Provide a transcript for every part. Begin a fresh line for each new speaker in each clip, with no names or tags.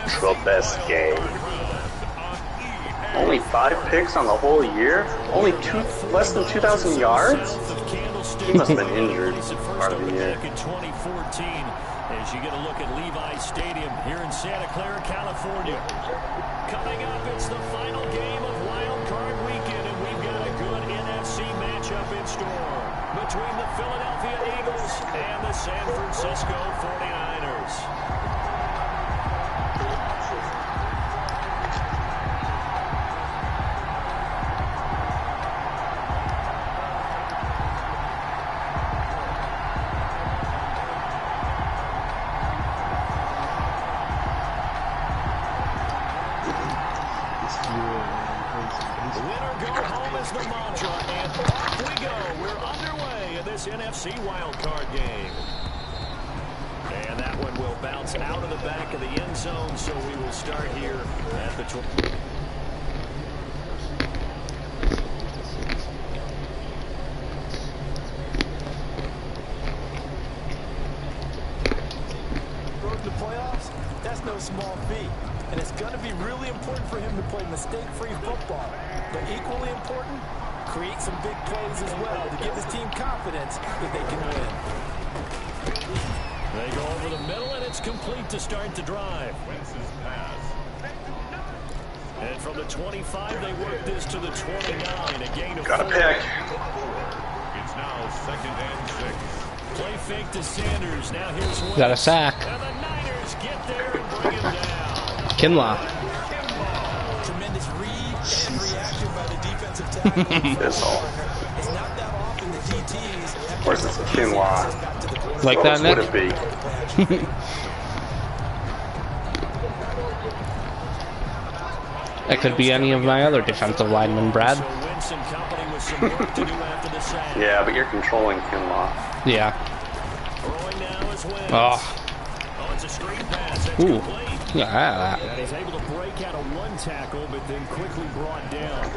Trubisky. Only 5 picks on the whole year? Only less than 2,000 yards? He must have been injured part of the year.
As you get a look at Levi Stadium here in Santa Clara, California. Coming up, it's the final game of Wild Card Weekend, and we've got a good NFC matchup in store between the Philadelphia Eagles and the San Francisco 49ers. NFC wildcard game. And that one will bounce out of the back of the end zone, so we will start here at the 20.
Road to the playoffs, that's no small feat. And it's going to be really important for him to play mistake-free football. But equally important, create some big plays as well to give his team confidence that they can win.
They go over the middle, and it's complete to start the drive. And from the 25, they work this to the 29. A gain of 4.
Got a pick.
It's now 2nd and 6.
Play fake to Sanders. Now here's Wentz.
Got a sack.
And the Niners get there and bring him down.
Kinlaw.
Tremendous read and reaction by the defensive tackle.
This all.
It's not that often the DTs.
Of course, it's a Kinlaw.
Like that, Nick?
Would it be?
That could be any of my other defensive linemen, Brad.
Yeah, but you're controlling Kinlaw.
Yeah. Oh. Ooh. Yeah.
And he's able to break out of one tackle, but then quickly brought down.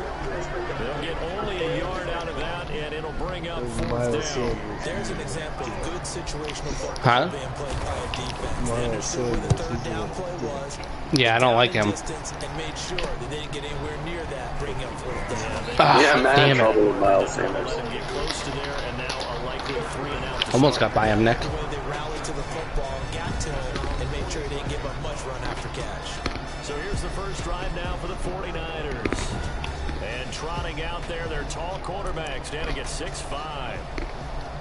They'll get only a yard out of that, and it'll bring up 4th down.
There's an example of good situational football being played by a defense. They understood where the 3rd down play was.
Yeah, I don't like him.
And made sure that they didn't get anywhere near that, bringing up 4th down.
Yeah, man,
damn
trouble
it.
with Miles Sanders.
Get close to there, and now a likely 3-and-out.
Almost got by him, Nick.
The way they rallied to the football, got to him, and made sure they didn't give up much run after catch.
So here's the first drive now for the 49ers. And trotting out there, their tall quarterback standing at 6'5".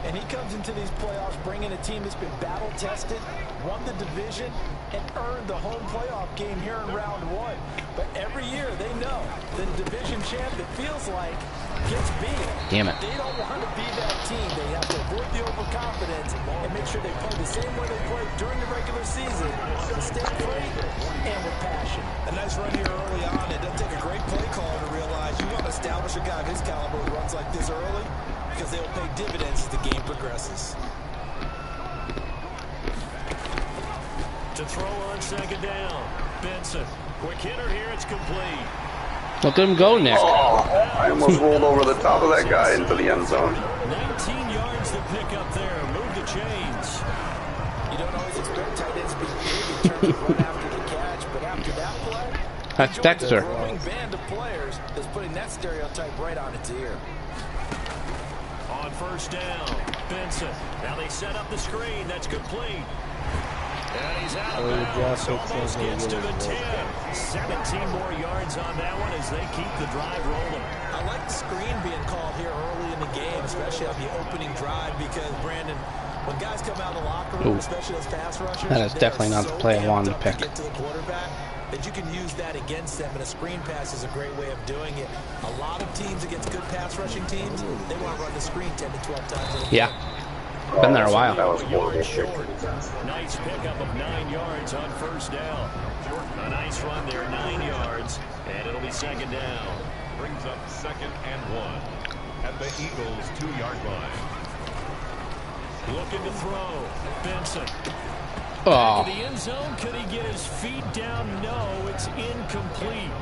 And he comes into these playoffs bringing a team that's been battle-tested, won the division, and earned the home playoff game here in round 1. But every year they know the division champ, it feels like, gets beat.
Damn it.
They don't want to be that team. They have to avoid the overconfidence and make sure they play the same way they played during the regular season, mistake-free and with passion.
A nice run here early on. It doesn't take a great play caller to realize you want to establish a guy of his caliber who runs like this early, because they will pay dividends as the game progresses.
To throw on 2nd down, Benson. Quick hitter here, it's complete.
Look at him go, Nick.
Oh, I almost rolled over the top of that guy into the end zone.
19 yards to pick up there. Move the chains.
You don't always expect tight ends to be big in terms of run after the catch, but after that play,
That's Dexter.
a growing band of players that's putting that stereotype right on its ear.
On 1st down, Benson. Now they set up the screen. That's complete. And he's out of bounds. Almost gets to the 10. 17 more yards on that one as they keep the drive rolling.
I like the screen being called here early in the game, especially on the opening drive, because, Brandon, when guys come out of the locker room, especially those pass rushers,
that is definitely not the play I wanted to pick.
Get to the quarterback, that you can use that against them, and a screen pass is a great way of doing it. A lot of teams against good pass rushing teams, they want to run the screen 10 to 12 times.
Yeah. Been there a while.
That was horrible.
Nice pickup of 9 yards on 1st down. A nice run there, 9 yards, and it'll be 2nd down.
Brings up 2nd and 1 at the Eagles' 2-yard line.
Looking to throw. Benson.
Oh.
The end zone. Could he get his feet down? No, it's incomplete.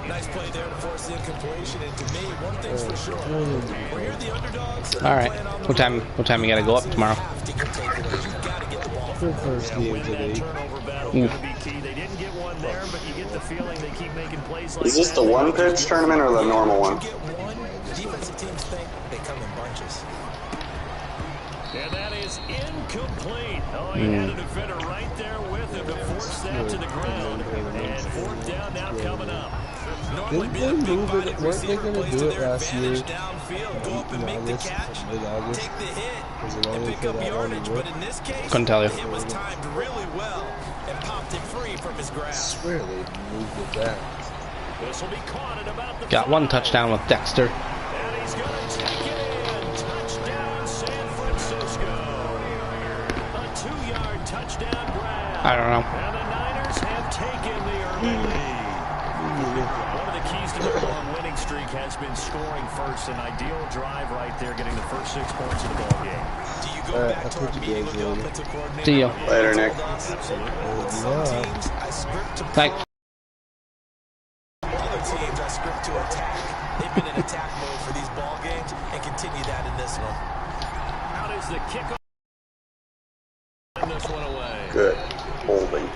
Nice play there to force the incompletion. And to me, one thing's for sure: when you're the underdogs,
All right. What time you gotta go up tomorrow?
You got to get the ball.
First game today. Turnover battle going to be key. They didn't get one one there, but you get the feeling they keep making plays like that.
Is this the one pitch tournament or the normal one?
You get one, defensive teams think they come in bunches.
And that is incomplete. Oh, he had a defender right there with him to force that to the ground. And fourth down now coming up.
Normally be a big body receiver plays to their advantage downfield. Go up and make the catch, take the hit, and pick up yardage. But in this case,
Couldn't tell you.
the hit was timed really well and popped it free from his grasp.
I swear they moved it back.
This will be caught at about the
Got one touchdown with Dexter.
And he's going to take it in. Touchdown, San Francisco. A 2-yard touchdown grab.
I don't know.
And the Niners have taken the early lead. One of the keys to their long winning streak has been scoring first. An ideal drive right there, getting the first 6 points of the ball game.
Do you go back to our meeting with the offensive coordinator?
See ya.
Later, Nick.
Absolutely.
Some teams I script to
Thanks.
other teams I script to attack. They've been in attack mode for these ball games and continue that in this one.
Out is the kickoff. This one away.
Good. Holding.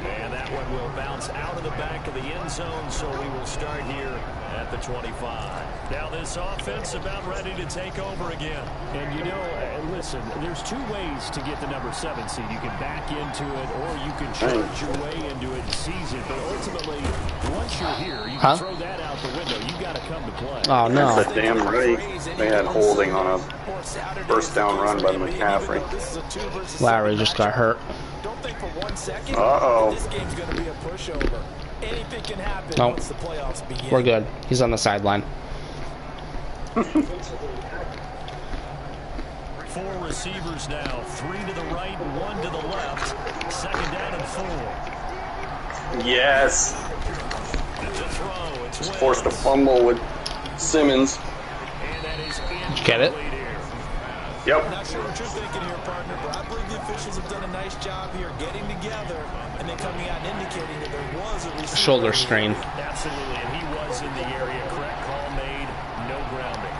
And that one will bounce out of the back of the end zone, so we will start here at the 25. Now this offense about ready to take over again. And you know, listen, there's 2 ways to get the number 7 seed. You can back into it, or you can charge your way into it and seize it. But ultimately, once you're here, you can throw that out the window. You got to come to play.
Oh no.
That's a damn right. They had holding on a first down run by McCaffrey.
Larry just got hurt.
Don't think for 1 second
Uh-oh.
this game's going to be a pushover. Anything can happen
Nope.
once the playoffs begin.
We're good. He's on the sideline.
4 receivers now, 3 to the right, 1 to the left. Second down and 4.
Yes.
It's a throw. It's
Just
Wentz.
forced a fumble with Simmons.
And that is
Get it?
incomplete here.
Yep.
Not sure what you're thinking here, partner, but I believe the officials have done a nice job here getting together and then coming out and indicating that there was a receiver.
Shoulder strain.
Absolutely, and he was in the area. Correct call made. No grounding.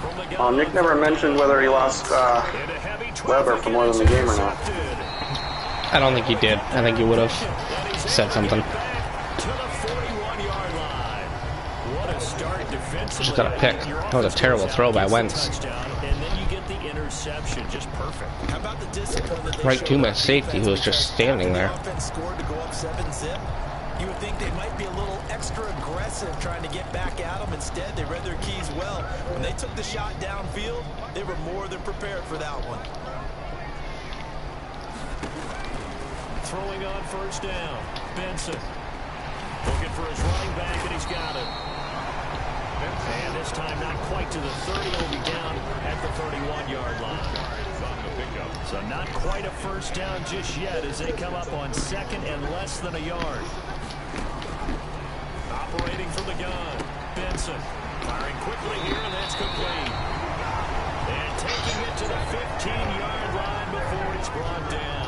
From the gun,
Nick never mentioned whether he lost
into heavy
Weber
traffic,
for more
and
than
it's
the game or not.
intercepted.
I don't think he did. I think he would have
And he's
said something.
back to the 41-yard line. What a start defensively.
Just got a pick. That was a terrible throw by Wentz.
Touchdown, and then you get the interception. Just perfect.
How about the discipline that they
Right
showed
to my
on
safety,
defense
who was just
after
standing
the
there.
offense scored to go up 7-zip? You would think they might be a little extra aggressive trying to get back at them. Instead, they read their keys well. When they took the shot downfield, they were more than prepared for that one.
Throwing on first down. Benson looking for his running back, and he's got it. And this time not quite to the 30. He'll be down at the 31-yard line. So not quite a first down just yet as they come up on second and less than a yard. Operating from the gun. Benson firing quickly here, and that's complete. And taking it to the 15-yard line before it's brought down.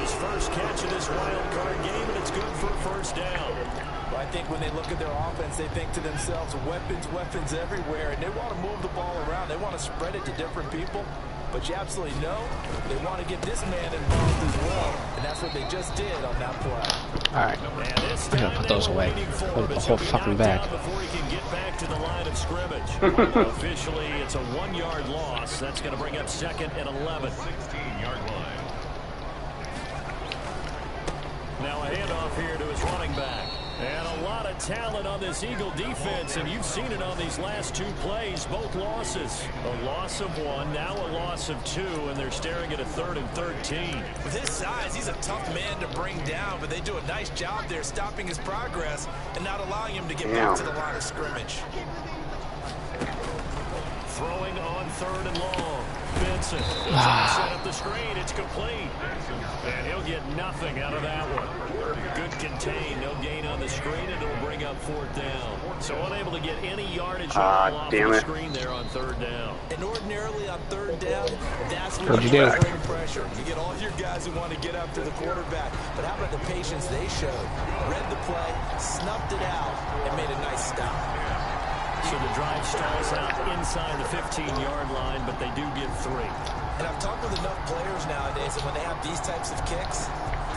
His first catch of this wild card game, and it's good for a first down.
Well, I think when they look at their offense, they think to themselves, weapons everywhere, and they want to move the ball around. They want to spread it to different people. But you absolutely know they want to get this man involved as well, and that's what they just did on that play.
Alright.
And this
I'm gonna
time
put
they
those
were
away.
waiting for
Put
him
the
as
whole
he'll be
fucking
knocked
bag.
out before he can get back to the line of scrimmage. Officially, it's a 1-yard loss. That's going to bring up second and 11.
16-yard line.
Now a handoff here to his running back. And a lot of talent on this Eagle defense, and you've seen it on these last 2 plays, both losses. A loss of 1, now a loss of 2, and they're staring at a 3rd and 13.
With his size, he's a tough man to bring down, but they do a nice job there stopping his progress and not allowing him to get back to the line of scrimmage.
Throwing on 3rd and long. Benson set up the screen. It's complete. And he'll get nothing out of that one. Good contain. No gain on the screen, and it'll bring up 4th down. So unable to get any yardage off
damn
the
it.
screen there on 3rd down.
And ordinarily on 3rd down, that's where
What'd you do?
bring pressure. You get all your guys who want to get after the quarterback. But how about the patience they showed? Read the play, snuffed it out, and made a nice stop.
So the drive stalls out inside the 15-yard line, but they do get 3.
And I've talked with enough players nowadays that when they have these types of kicks,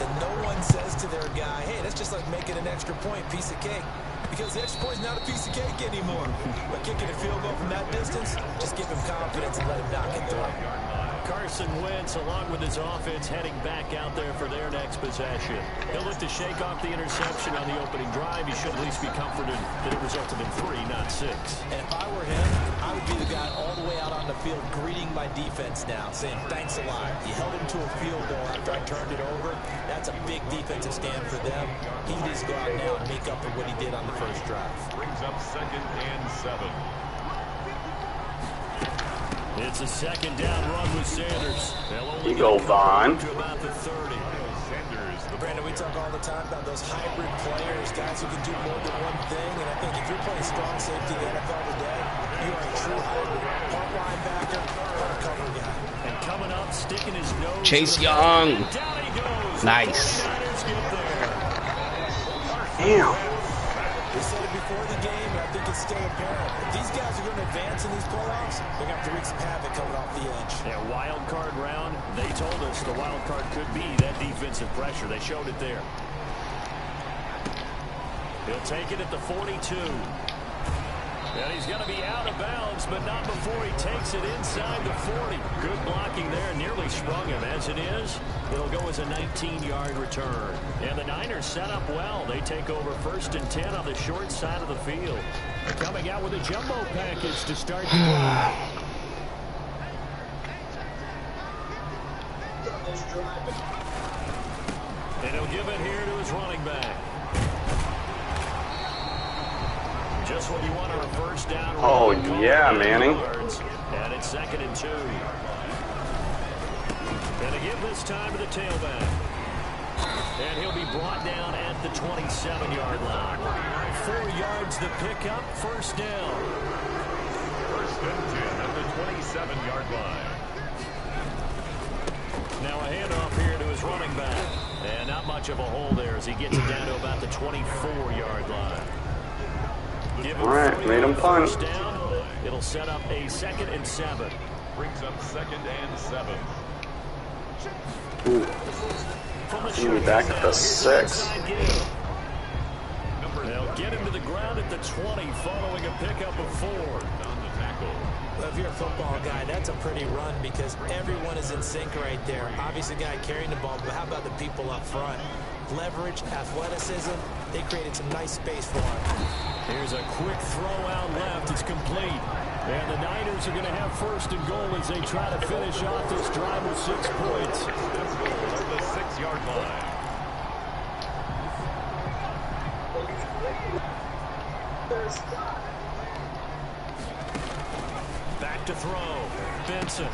that no one says to their guy, hey, that's just like making an extra point, piece of cake. Because the extra point is not a piece of cake anymore. But kicking a field goal from that distance, just give him confidence and let him knock it through.
Carson Wentz, along with his offense, heading back out there for their next possession. He'll look to shake off the interception on the opening drive. He should at least be comforted that it resulted in 3, not 6.
And if I were him, I would be the guy all the way out on the field greeting my defense now, saying, thanks a lot. You held him to a field goal after I turned it over. That's a big defensive stand for them. He needs to go out now and make up for what he did on the first drive.
Brings up 2nd and 7.
It's a second down run with Sanders.
You go, Vaughn.
To about the 30.
Sanders, the
Brandon, we talk all the time about those hybrid players, guys who can do more than one thing. And I think if you're playing strong safety in the NFL today, you are a true hybrid. Part linebacker, part cover guy.
And coming up, sticking his nose.
Chase Young.
Down he goes.
Nice.
Damn.
We said it before the game, and I think it's still apparent. If these guys are going to advance in these playoffs, they're going to have to wreak some havoc coming off the edge.
Yeah, wild card round. They told us the wild card could be that defensive pressure. They showed it there. He'll take it at the 42. And he's going to be out of bounds, but not before he takes it inside the 40. Good blocking there, nearly sprung him. As it is, it'll go as a 19-yard return. And the Niners set up well. They take over 1st and 10 on the short side of the field. Coming out with a jumbo package to start the drive. And he'll give it here to his running back. Just what you want on a first down.
Oh, yeah, Manning.
And it's 2nd and 2. And to give this time to the tailback. And he'll be brought down at the 27-yard line. 4 yards the pickup, 1st down.
1st and 10 at the 27-yard line.
Now a handoff here to his running back. And not much of a hole there as he gets it down to about the 24-yard line.
All right, made him punt.
Down. It'll set up a 2nd and 7.
Brings up 2nd and 7.
Ooh. He'll be back at the 6.
They'll get him to the ground at the 20 following a pickup of 4.
On the tackle.
Well, if you're a football guy, that's a pretty run because everyone is in sync right there. Obviously, the guy carrying the ball, but how about the people up front? Leverage, athleticism, they created some nice space for him.
Here's a quick throw out left. It's complete. And the Niners are going to have 1st and goal as they try to finish off this drive with 6 points.
Let's go to the 6-yard line.
Back to throw. Benson.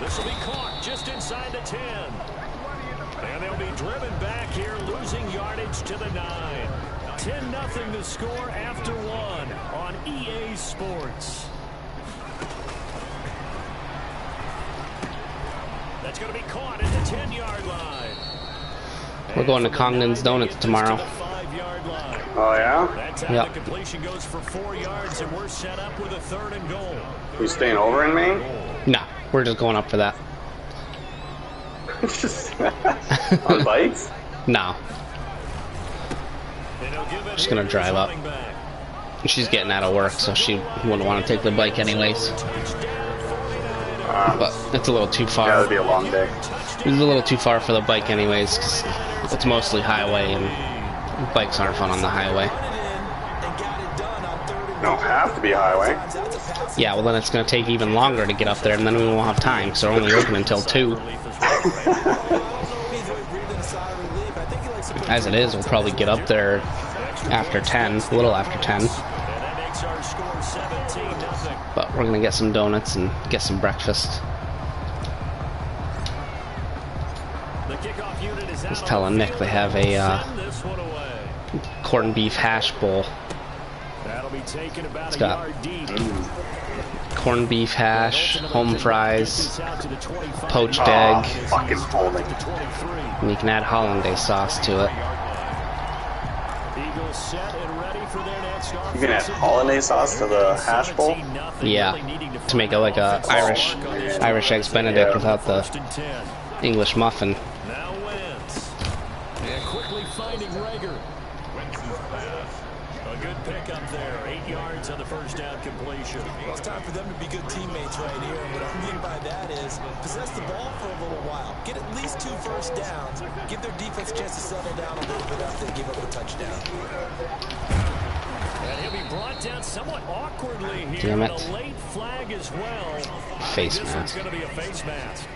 This will be caught just inside the 10. And they'll be driven back here, losing yardage to the 9. 10-0 the score after 1 on EA Sports. That's going to be caught at the 10-yard line.
We're going to Congdon's Donuts tomorrow.
Oh, yeah?
That's how the completion goes for 4 yards, and we're set up with a 3rd and goal.
You staying over in Maine?
No, we're just going up for that.
On bikes?
No. Just gonna drive up. She's getting out of work, so she wouldn't want to take the bike anyways. But it's a little too far.
Yeah, it'll be a long day.
It's a little too far for the bike anyways, because it's mostly highway, and bikes aren't fun on the highway.
Don't have to be highway.
Yeah, well then it's going to take even longer to get up there, and then we won't have time, so we're only open until 2. As it is, we'll probably get up there after 10, a little after 10. But we're going to get some donuts and get some breakfast. I was telling Nick they have a corned beef hash bowl. It's got corned beef hash, home fries, poached egg,
fucking holding.
and you can add hollandaise sauce to it.
Eagles set and ready for their next
You can add hollandaise sauce to the hash bowl?
Yeah, to make it like a Irish eggs Benedict without the English muffin.
Now Wentz. And quickly finding Rager.
Wentz's pass.
A good pickup there. 8 yards on the first down completion.
Well, it's time for them to be good teammates right here. And what I mean by that is possess the ball for a little while. Get at least 2 first downs. Give their defense a chance to settle down a little bit after they give up a touchdown.
And he'll be brought down somewhat awkwardly here.
Damn it.
And a late flag as well.
Face
This one's
mask.
going to be a face mask.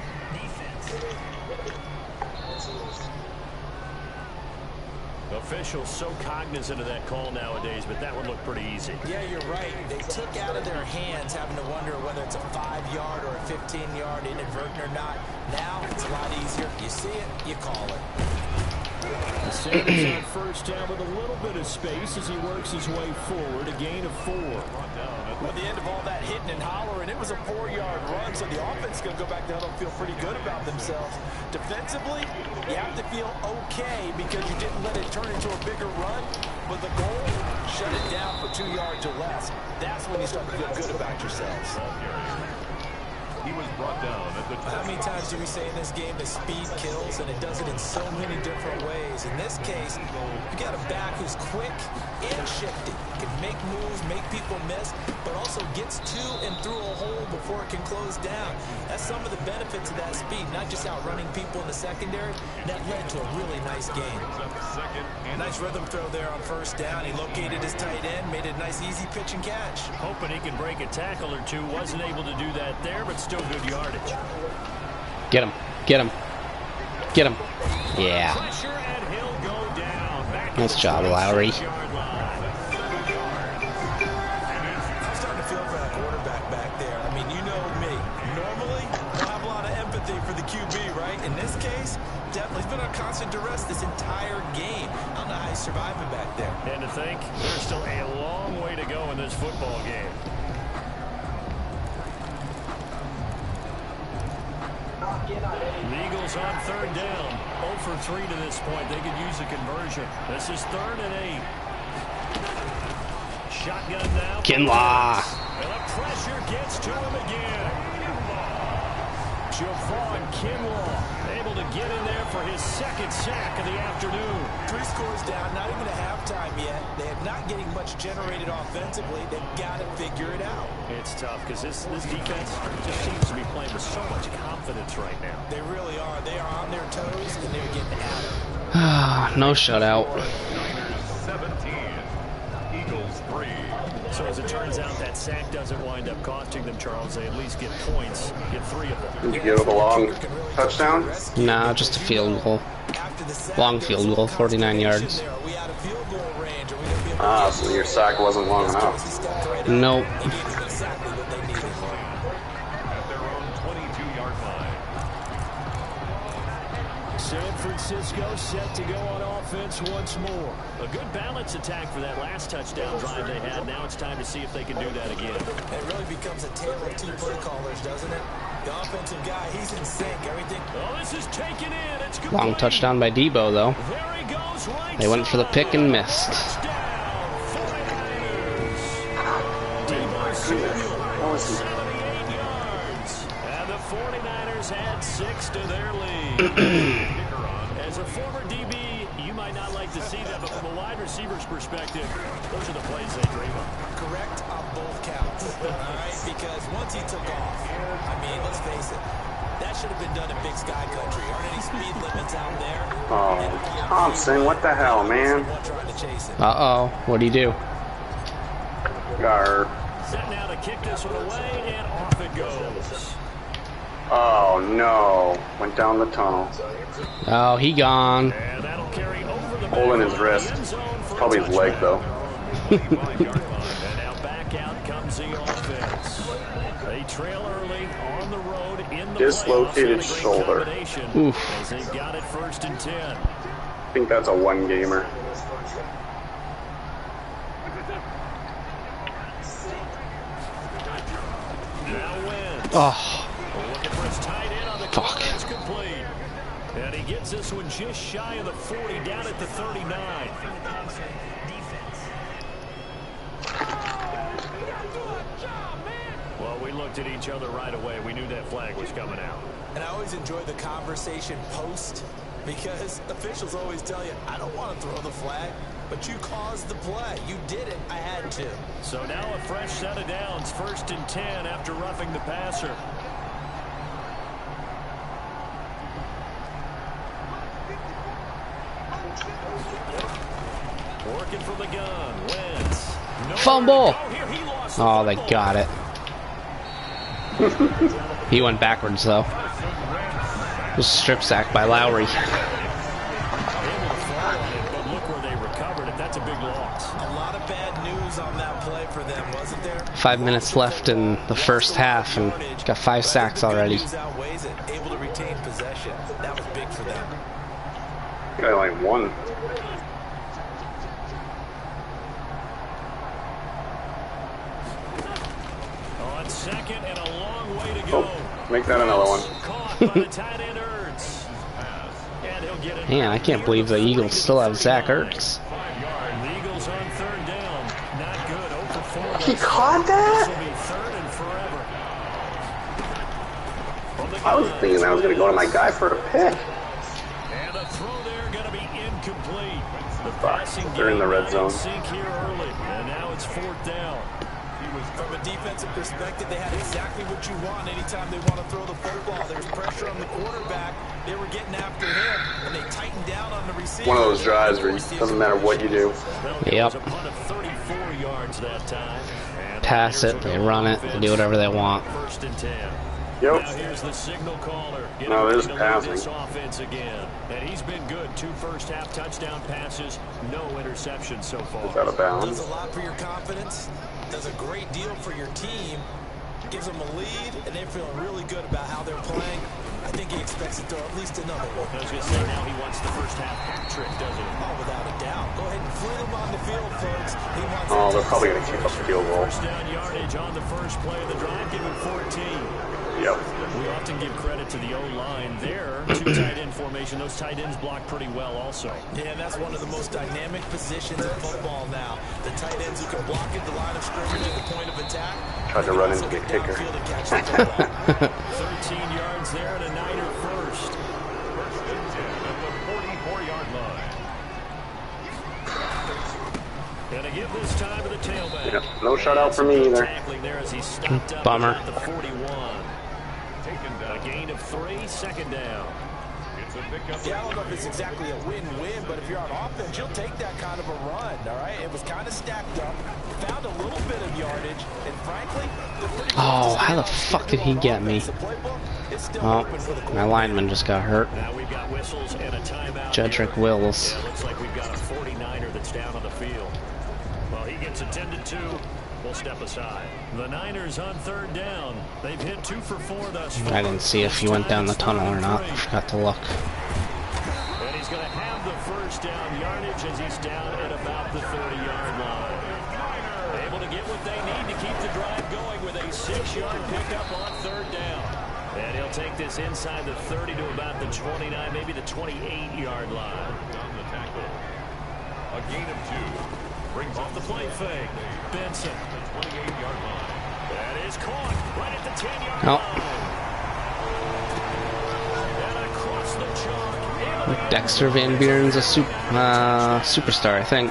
Officials so cognizant of that call nowadays, but that one looked pretty easy.
Yeah, you're right. They took out of their hands having to wonder whether it's a 5-yard or a 15-yard inadvertent or not. Now it's a lot easier. You see it, you call it.
Sanders on first down with a little bit of space as he works his way forward. A gain of 4.
At the end of all that hitting and hollering, it was a 4-yard run, so the offense is going to go back down and feel pretty good about themselves. Defensively, you have to feel okay because you didn't let it turn into a bigger run, but the goal, shut it down for 2 yards or less. That's when you start to feel good about yourselves.
He was brought down at the
How many times do we say in this game that speed kills, and it does it in so many different ways? In this case, you got a back who's quick and shifty, can make moves, make people miss, but also gets to and through a hole before it can close down. That's some of the benefits of that speed, not just outrunning people in the secondary. That led to a really nice game.
second and
Nice rhythm throw there on first down. He located his tight end, made it a nice easy pitch and catch.
Hoping he can break a tackle or two. Wasn't able to do that there, but still good yardage.
Get him. Get him. Get him. Yeah.
Pressure and he'll go down. Back
Nice job, Lowry.
I'm starting to feel for that quarterback back there. I mean, you know me. Normally, I have a lot of empathy for the QB, right? In this case, definitely he's been on constant duress this entire game. I don't know how he's surviving back there.
And to think, there's still a long way to go in this football game. The Eagles on third down. 0 for 3 to this point. They could use a conversion. This is 3rd and 8. Shotgun now.
Kinlaw.
And the pressure gets to him again. Javon Kinlaw able to get in there for his 2nd sack of the afternoon.
3 scores down, not even a halftime yet. They are not getting much generated offensively. They've got to figure it out.
It's tough because this defense just seems to be playing with so much confidence right now.
They really are. They are on their toes, and they're getting at it.
No shutout.
17. Eagles 3.
So as it turns out, that sack doesn't wind up costing them, Charles. They at least get points, get 3 of them.
Did you give a long touchdown?
Nah, just a field goal. Long field goal, 49 yards.
Ah, so your sack wasn't long enough.
Nope.
At their own 22-yard line.
San Francisco set to go on offense once more. A good balance attack for that last touchdown drive they had. Now it's time to see if they can do that again.
It really becomes a tale of 2 play callers, doesn't it? The offensive guy, he's in sync. Everything.
Oh, this is taken in. It's complete.
Long touchdown by Debo, though.
There he goes, right
They went for the pick and missed.
Touchdown, 49ers. Debo Samuel, 78 yards. And the 49ers add 6 to their lead. As a former DB, you might not like to see that, but from a wide receiver's perspective, those are the plays they dream of.
Correct on both counts. All right? Because once he took off, I mean, let's face it, that should have been done in Big Sky Country. Aren't any speed limits out there?
Oh, Thompson, what the hell, man?
Trying to chase it.
Uh-oh. What'd he do?
Gar.
Set now to kick this one away, and off it goes.
Oh, no. Went down the tunnel.
Oh, he gone.
And that'll carry over the
Holding his
back
wrist.
end zone for a
Probably his leg, though.
And now back out comes the offense. They trail early on the road in the
Dislocated
playoffs.
shoulder.
Oof.
As they've got it 1st and 10.
I think that's a one-gamer.
Now wins.
Oh,
Looking for his tight end on the
fuck.
corner. It's complete. And he gets this one just shy of the 40, down at the 39. Well, we looked at each other right away. We knew that flag was coming out.
And I always enjoy the conversation post, because officials always tell you, I don't want to throw the flag, but you caused the play. You did it. I had to.
So now a fresh set of downs, 1st and 10 after roughing the passer. Working from the gun, Wentz.
Fumble! Oh, they got it. He went backwards, though. It was a strip sack by Lowry.
But look where they recovered it. That's a big loss.
A lot of bad news on that play for them, wasn't there?
5 minutes left in the first half, and got 5 sacks already.
Able to retain possession. That was big for them.
Guy like one.
On second and a long way to go.
Oh, make that another one.
Caught by the tight end Ertz. And he'll get it.
Man, I can't believe the Eagles still have Zach Ertz.
5 yard. The Eagles on 3rd down. Not good. 0 for 4.
He caught that?
This will be 3rd and forever. From the
I was
gun,
thinking I was going to go to my guy for a pick.
And the throw there going to be incomplete. The
Fuck,
passing
they're in the red
game
zone.
Sink here early. And now it's 4th down.
From a defensive perspective, they had exactly what you want anytime they want to throw the football. There's pressure on the quarterback. They were getting after him, and they tightened down on the receiver.
One of those drives where it doesn't matter what you do.
Yep.
A punt of 34 yards that time. And
Pass it, they run it, they do whatever they want.
1st and 10.
Yep.
Now here's the signal caller.
No, there's
Getting ready to lead
passing.
this offense again. And he's been good. 2 first-half touchdown passes, no interceptions so far.
It's out of bounds.
Does a lot for your confidence. Does a great deal for your team. Gives them a lead, and they're feeling really good about how they're playing. I think he expects to throw at least another one.
I was going to say, now he wants the first-half hat trick, doesn't he?
Oh, without a doubt. Go ahead and fling him on the field, folks. He wants
Oh,
to
they're probably going to keep up the field goal.
First down yardage on the first play of the drive, give him 14.
Yep.
We often give credit to the O-line there. 2 tight end formation. Those tight ends block pretty well also.
Yeah, and that's one of the most dynamic positions in football now. The tight ends who can block at the line of scrimmage at the point of attack.
Tried to run into the kicker.
13 yards there and a Niner first.
First and 10 at the 44-yard line.
Gonna give this time to the tailback.
Yep. No shutout for me either.
Tackling there as he stopped up
Bummer.
at the 41.
Taken
A
down.
gain of 3, 2nd down.
It's a pickup.
Yeah, I don't know if it's exactly a win-win, but if you're on offense, you'll take that kind of a run, all right? It was kind of stacked up, found a little bit of yardage, and frankly, they're pretty
Oh, how the fuck did he get me?
The playbook is still
Oh,
open for the
my lineman just got hurt.
Now we've got whistles and a timeout.
Jedrick
here.
Wills.
Yeah, looks like we've got a 49er that's down on the field. Well, he gets attended to. We'll step aside. The Niners on 3rd down. They've hit 2 for 4 thus far.
I didn't see if he went down the tunnel or not. I forgot to look.
And he's going to have the first down yardage as he's down at about the 30-yard line. Able to get what they need to keep the drive going with a 6-yard pickup on 3rd down. And he'll take this inside the 30 to about the 29, maybe the 28-yard line.
On the tackle. A gain of 2. Brings
Off the play fake. Benson.
the 28-yard line.
That is caught right at the 10-yard
Oh.
line. And across the chalk.
Dexter Van Buren's a superstar, I think.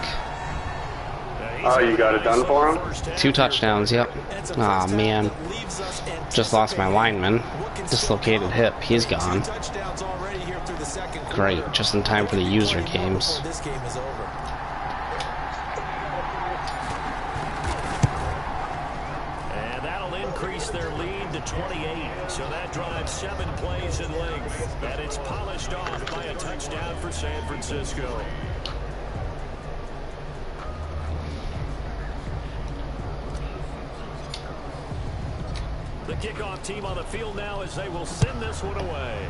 Oh, you got it done for him?
2 touchdowns, yep. Aw, man. Just lost my lineman. Dislocated hip. He's gone. Great. Just in time for the user games.
This game is over.
And that'll increase their lead to 28. So that drives 7 plays in length. And it's polished off by a touchdown for San Francisco. The kickoff team on the field now as they will send this one away.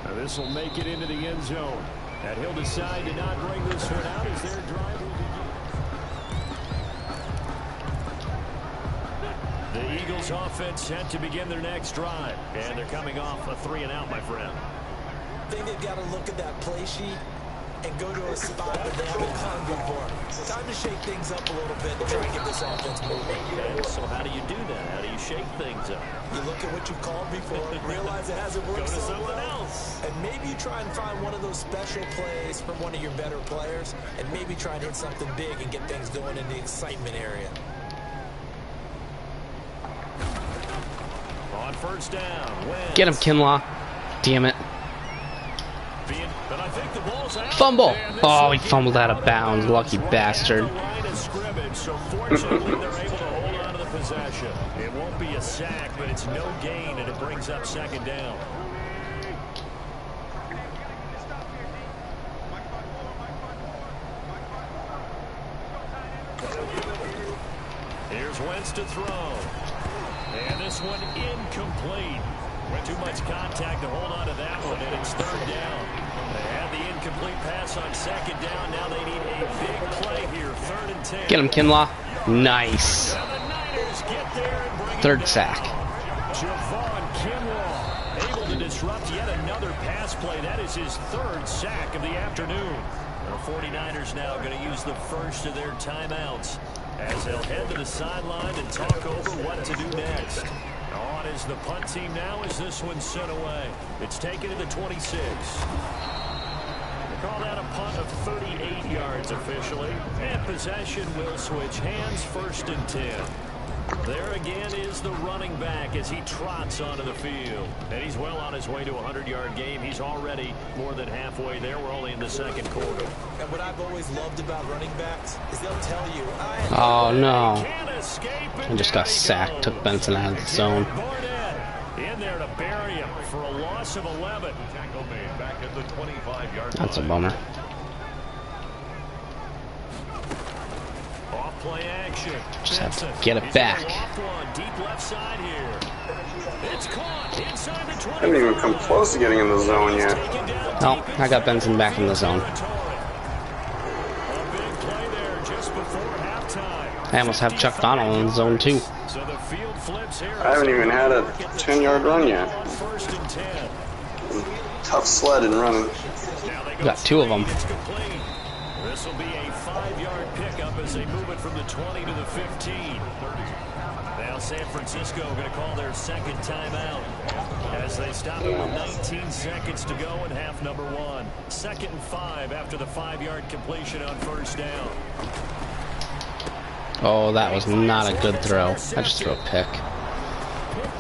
Now this will make it into the end zone. And he'll decide to not bring this one out as their drive will begin. The Eagles offense set to begin their next drive. And they're coming off a 3-and-out, my friend.
I think they've got to look at that play sheet and go to a spot that they haven't gone before. Time to shake things up a little bit to try and get this offense moving.
Okay, so how do you do that? How do you shake things up?
You look at what you've called before, realize it hasn't worked
Go to
so
someone
well,
else.
and maybe you try and find one of those special plays from one of your better players, and maybe try and hit something big and get things going in the excitement area.
On first down, Wentz.
Get him, Kinlaw. Damn it.
But I think the ball's out.
Fumble.
And this
Oh,
will
he fumbled out of bounds. Lucky bastard.
the line of scrimmage, so fortunately they're able to hold on to the possession. It won't be a sack, but it's no gain, and it brings up second down. Here's Wentz to throw. And this one incomplete. Went too much contact to hold on to that one, and it's third down. They had the incomplete pass on second down. Now they need a big play here, 3rd and 10.
Get him, Kinlaw. Nice.
And the Niners get there and bring
Third
it
sack.
down. Javon Kinlaw able to disrupt yet another pass play. That is his 3rd sack of the afternoon. The 49ers now going to use the first of their timeouts as they'll head to the sideline and talk over what to do next. On is the punt team now as this one's sent away. It's taken to the 26. They call that a punt of 38 yards officially. And possession will switch hands, 1st and 10. There again is the running back as he trots onto the field. And he's well on his way to a 100-yard game. He's already more than halfway there. We're only in the 2nd quarter.
And what I've always loved about running backs is they'll tell you,
Oh, no.
Can't escape it.
I just got sacked. Took Benson out of the zone.
Barnett in there to bury him for a loss of 11.
Tackle made back at the 25-yard
That's a
line.
bummer.
Off play action.
Just have to
Benson.
get it
He's
back.
gonna go off one, deep left side here. It's caught inside the 20.
Haven't even come close to getting in the zone yet.
Taken down
No,
deep
I got
inside
Benson back in the zone.
territory. A big play there just before halftime.
I almost have Chuck Donald in zone 2.
So the field flips here.
I haven't even had a 10-yard run yet.
On 1st and 10.
Tough sled in running.
Now they go
Got 2 of them.
It's complete. This will be a 5-yard pickup as they move it from the 20 to the 15. Now San Francisco going to call their 2nd timeout as they stop it with 19 seconds to go in half number 1. 2nd and 5 after the 5-yard completion on 1st down.
Oh, that was not a good throw. I just threw a pick.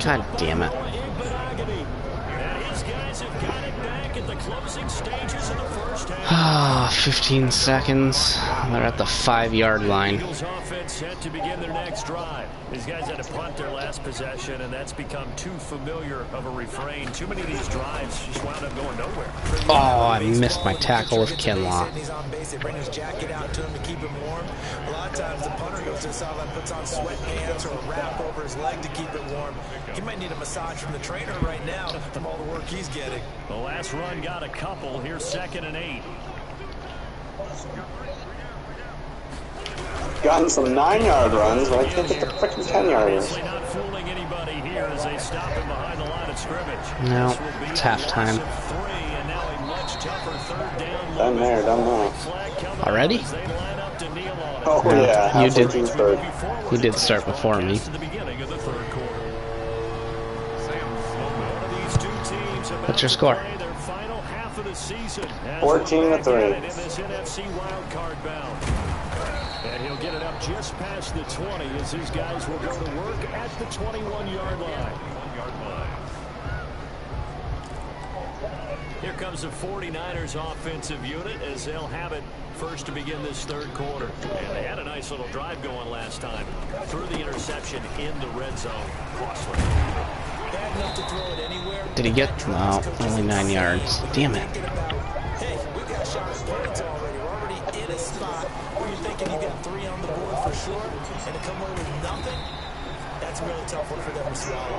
God damn it.
Now his guys have got it back at the closing stages of the first half.
Ah, 15 seconds. They're at the 5-yard line.
Eagles offense set to begin their next drive. These guys had to punt their last possession, and that's become too familiar of a refrain. Too many of these drives just wound up going nowhere.
Oh, I missed my tackle with Kinlaw.
He's on base. They bring his jacket out to him to keep him warm. A lot of times the punter goes to the sideline, puts on sweatpants or a wrap over his leg to keep it warm. He might need a massage from the trainer right now from all the work he's getting.
The last run got a couple. Here's 2nd and 8.
Gotten some 9-yard runs, but I can't get the freaking 10-yarders.
Obviously not fooling anybody here as they stop him behind the line of scrimmage.
No,
This will be
it's
a
halftime.
loss of 3, and now a much tougher 3rd down.
Done there, done there.
Flag coming up
Already?
as they line up to kneel on it.
Oh yeah,
You
halfway
did-
through 3rd.
You did start before me.
To the beginning of the 3rd quarter. One of these two teams about
What's your
to
score?
play their final half of the season as
14
we're
to
back
3.
at it in this NFC wild card bout. And he'll get it up just past the 20 as these guys will go to work at the 21-yard line. Here comes the 49ers offensive unit as they'll have it first to begin this 3rd quarter. And they had a nice little drive going last time. Through the interception in the red zone. Costly.
Bad enough to throw it anywhere.
Did he get? No, only 9 yards. Damn it.
Hey, we've got shot at points already. We're already in a spot where you're thinking you got 3 on the board for sure, and to come away with nothing, that's a really tough one for them to swallow.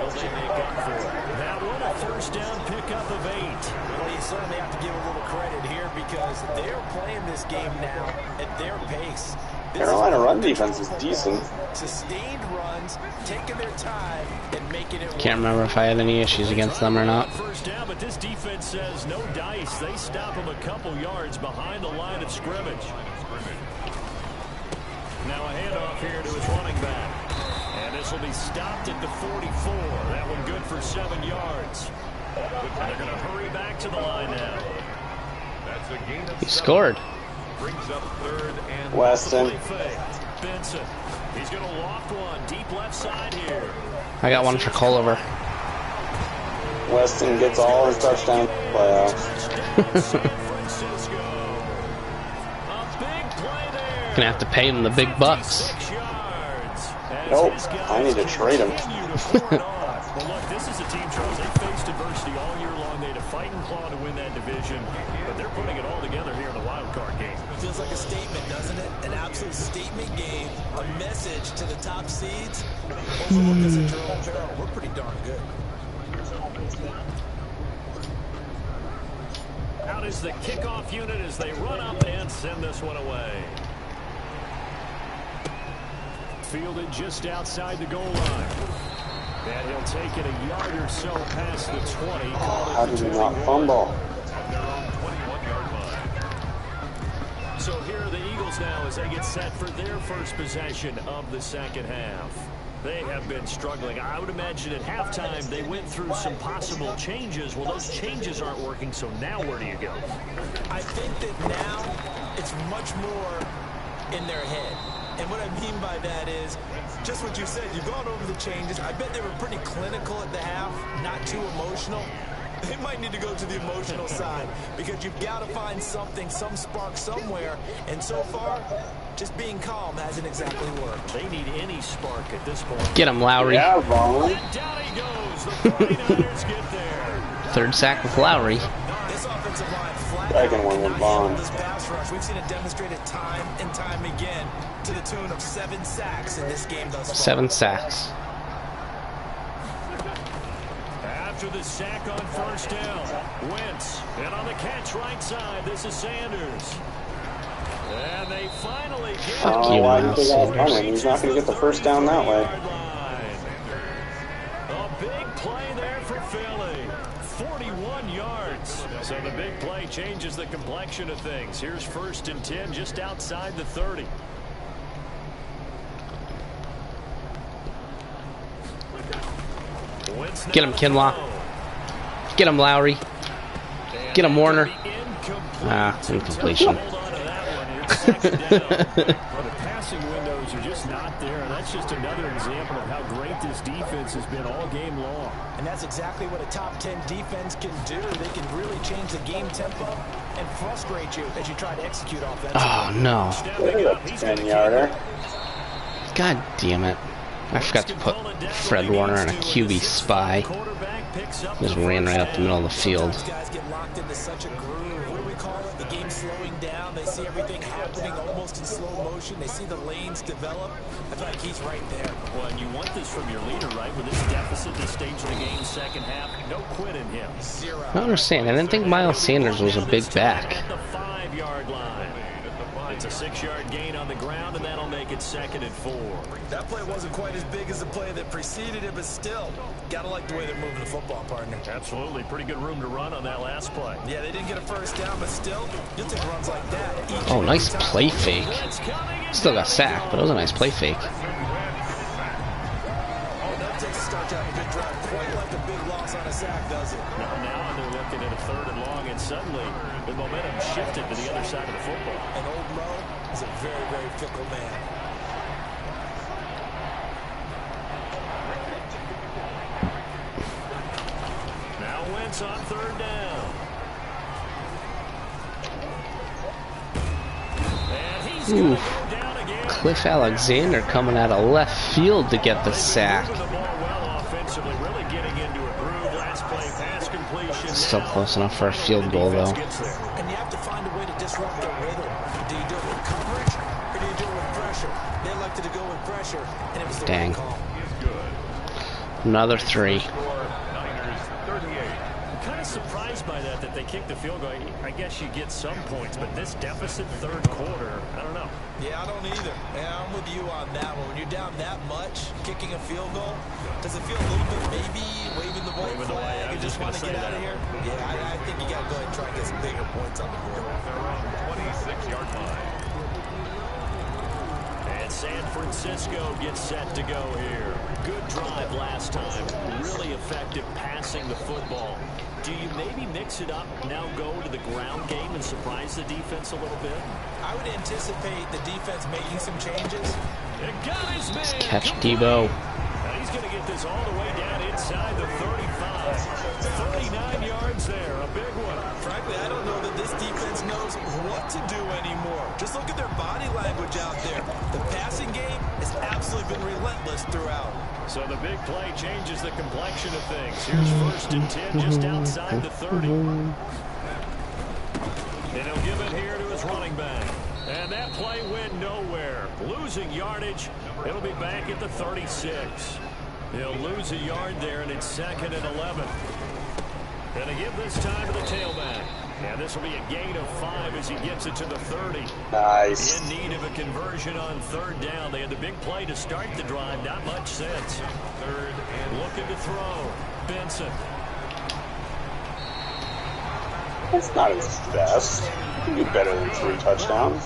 Will they make up for it? Now, what a 1st down pickup of 8.
Well, you certainly have to give a little credit here because they're playing this game now at their pace.
Carolina run defense is decent.
Sustained runs, taking their time, and making it.
Can't remember if I had any issues against them or not.
First down, but this defense says no dice. They stop him a couple yards behind the line of scrimmage. Now a handoff here to his running back. And this will be stopped at the 44. That one good for 7 yards. They're going to hurry back to the line now.
That's a gain of
He
7.
scored.
Brings up 3rd and
Weston.
Benson. He's going to loft one deep left side here.
I got one for Culliver.
Weston gets all his touchdowns in the playoffs.
San Francisco. A big play there.
Gonna have to pay him the big bucks.
6 yards. As
Nope,
his guys
I need to trade him.
continue to pour it on. Well, look, this is a team, Charles. They faced adversity all year long. They had to fight and claw to win that division, but they're putting it all together here in the wild card game.
Feels like a statement, doesn't it? An absolute statement game, a message to the top seeds. Overlook us at your own peril. We're pretty darn good.
Out is the kickoff unit as they run up and send this one away. Fielded just outside the goal line. And he'll take it a yard or so past the 20.
How did he not fumble?
So here are the Eagles now as they get set for their first possession of the second half. They have been struggling. I would imagine at halftime they went through some possible changes. Well, those changes aren't working, so now where do you go?
I think that now it's much more in their head. And what I mean by that is just what you said. You've gone over the changes. I bet they were pretty clinical at the half, not too emotional. They might need to go to the emotional side because you've got to find something, some spark somewhere. And so far, just being calm hasn't exactly worked.
They need any spark at this point.
Get him, Lowry.
Yeah, Vaughn.
And down he goes. The 49ers get there.
Third sack with Lowry.
This offensive line flat
Second
out
one with
cannot
Vaughn.
handle this pass rush. We've seen it demonstrated time and time again to the tune of 7 sacks in this game thus far.
7 sacks.
After the sack on first down, Wentz. And on the catch right side, this is Sanders. And they finally get
Oh,
you,
why do you
Miles
think I was
Sanders.
running? He's not going to get the first down that way.
A big play there for Philly. 41 yards. So the big play changes the complexion of things. Here's 1st and 10 just outside the 30.
Get him, Kinlaw. Get him, Lowry. Get him, Warner. Ah, incompletion.
The passing windows are just not there. And that's just another example of how great this defense has been all game long.
And that's exactly what a top 10 defense can do. They can really change the game tempo and frustrate you as you try to execute offensively.
Oh, no.
Stepping up, he's gonna
10-yarder.
God damn it. I forgot to put Fred Warner in a QB spy. Just ran right up the middle of the field.
These guys get locked into such a groove. What do we call it? The game slowing down. They see everything happening almost in slow motion. They see the lanes develop. I feel like he's right there.
Well, and you want this from your leader, right? With this deficit, this stage of the game, second half, no quit in him.
0.
I don't understand. I didn't think Miles Sanders was a big back.
At the 5-yard line. It's a 6-yard gain on the ground, and that'll make it 2nd and 4.
That play wasn't quite as big as the play that preceded it, but still, gotta like the way they're moving the football, partner.
Absolutely. Pretty good room to run on that last play.
Yeah, they didn't get a first down, but still, you'll take runs like that. each
Oh,
and
nice
every time.
play fake. Still got sacked, but it was a nice play fake.
Oh, that takes a start to have a big drive, quite like a big loss on a sack, does it?
Now they're looking at a 3rd and long, and suddenly the momentum shifted to the other side of the football.
And old Mo is a very, very fickle man.
Now Wentz on 3rd down. And he's going to go down again.
Cliff Alexander coming out of left field to get the sack.
Moving the ball well offensively, really getting into a groove. Last play, pass completion.
Still close enough for a field goal, though.
Gets there.
And you have to find a way to disrupt their rhythm. Do you do it with coverage, or do you do it with pressure? They elected to go with pressure, and it was the
Dang.
right call.
Another 3.
Niners 38.
Kind of was surprised by that they kicked the field goal. I guess you get some points, but this deficit third quarter, I don't know.
Yeah, I don't either. And I'm with you on that one. When you're down that much, kicking a field goal, does it feel a little bit maybe waving the white flag and just want to get out of here? Yeah, I think you got to go ahead and try and get some bigger points on the board.
They're on the 26-yard line.
And San Francisco gets set to go here. Good drive last time. Really effective passing the football. Do you maybe mix it up, now go to the ground game and surprise the defense a little bit?
I would anticipate the defense making some changes.
Just catch Debo.
He's going to get this all the way down inside the 35. 39 yards there, a big one.
Frankly, I don't know that this defense knows what to do anymore. Just look at their body language out there. The passing game has absolutely been relentless throughout.
So the big play changes the complexion of things. Here's 1st and 10 just outside the 30. And he'll give it here to his running back. And that play went nowhere. Losing yardage. It'll be back at the 36. He'll lose a yard there, and it's 2nd and 11. And they give this time to the tailback. And this will be a gain of 5 as he gets it to the 30.
Nice.
In need of a conversion on 3rd down. They had the big play to start the drive. Not much sense. 3rd and looking to throw. Benson.
That's not his best. He can do better than 3 touchdowns.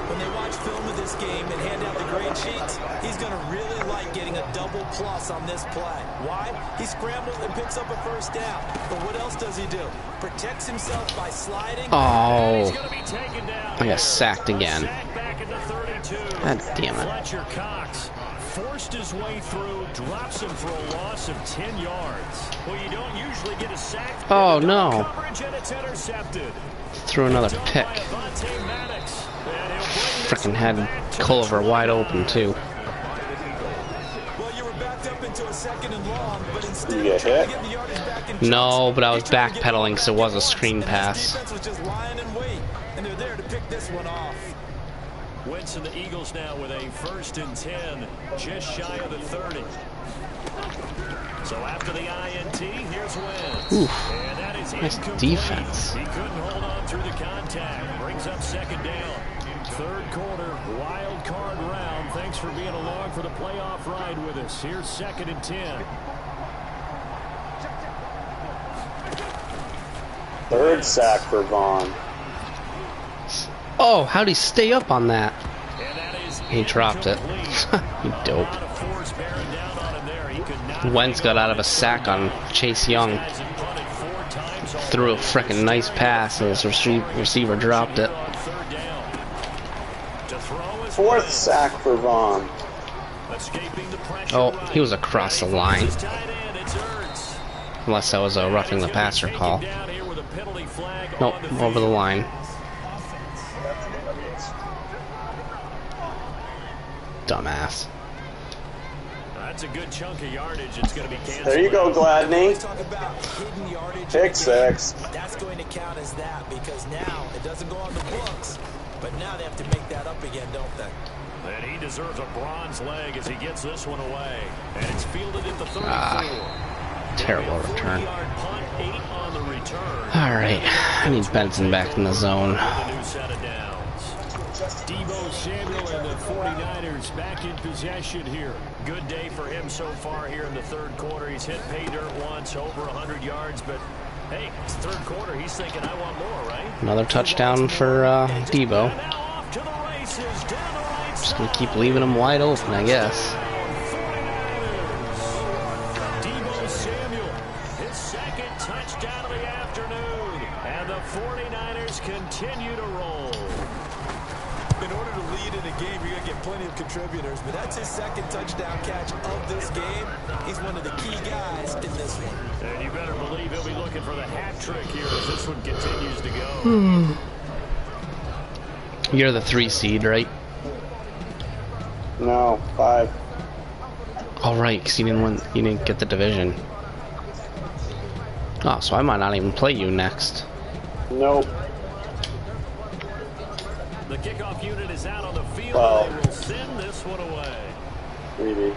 When they watch film of this game and hand out the grade sheets, he's going to really like getting a double plus on this play. Why? He scrambles and picks up a 1st down. But what else does he do? Protects himself by sliding.
Oh,
He's going to be taken down.
I got sacked again.
Sacked back at the 32.
God damn it.
Fletcher Cox forced his way through, drops him for a loss of 10 yards. Well, you don't usually get a sack.
Oh, no.
Coverage, and it's intercepted.
Threw another pick. Frickin' had Culver wide open, too.
Well, you were backed up into a 2nd and long, but instead
You get
of trying
hit?
to get the yardage back in
No, but I was
he tried to get
backpedaling, so it was a screen
and
pass.
This defense was just lying in wait, and they're there to pick this one off.
Wentz and the Eagles now with a 1st and 10, just shy of the 30. So after the INT, here's Wentz.
Oof.
And that is
Nice
incomplete.
defense.
He couldn't hold on through the contact. Brings up 2nd down. 3rd quarter, wild card round. Thanks for being along for the playoff ride with us. Here's 2nd and 10.
3rd sack for Vaughn.
Oh, how'd he stay up on that?
And that is
He dropped it. You dope. Wentz got out of a sack on Chase Young. Threw a frickin' nice pass, and his receiver dropped it.
4th sack for Vaughn.
Oh, he was across the line. Unless that was a roughing the passer call. Nope, over the line. Dumbass.
That's a good chunk of yardage. It's going to be canceled.
There you go, Gladney.
Talk about hidden yardage.
Pick 6.
That's going to count as that because now it doesn't go on the books, but now they have to make that up again, don't they?
And he deserves a bronze leg as he gets this one away. And it's fielded at the 34.
Terrible return.
40-yard punt, 8 on the return.
Alright, I need Benson back in the zone.
With a new set of downs. Deebo Samuel and the 49ers back in possession here. Good day for him so far here in the 3rd quarter. He's hit pay dirt once, over 100 yards, but hey, it's 3rd quarter. He's thinking, I want more, right?
Another touchdown for Deebo. Just gonna keep leaving him wide open, I guess.
Deebo Samuel, his 2nd touchdown of the afternoon, and the 49ers continue to roll.
In order to lead in a game, you're going to get plenty of contributors, but that's his 2nd touchdown catch of this game. He's one of the key guys in this one.
And you better believe he'll be looking for the hat trick here as this one continues to go.
You're the 3 seed, right?
No, 5.
All right, because you didn't get the division. Oh, so I might not even play you next.
Nope.
The kickoff unit is out on the field.
Well,
they will send this one away.
maybe.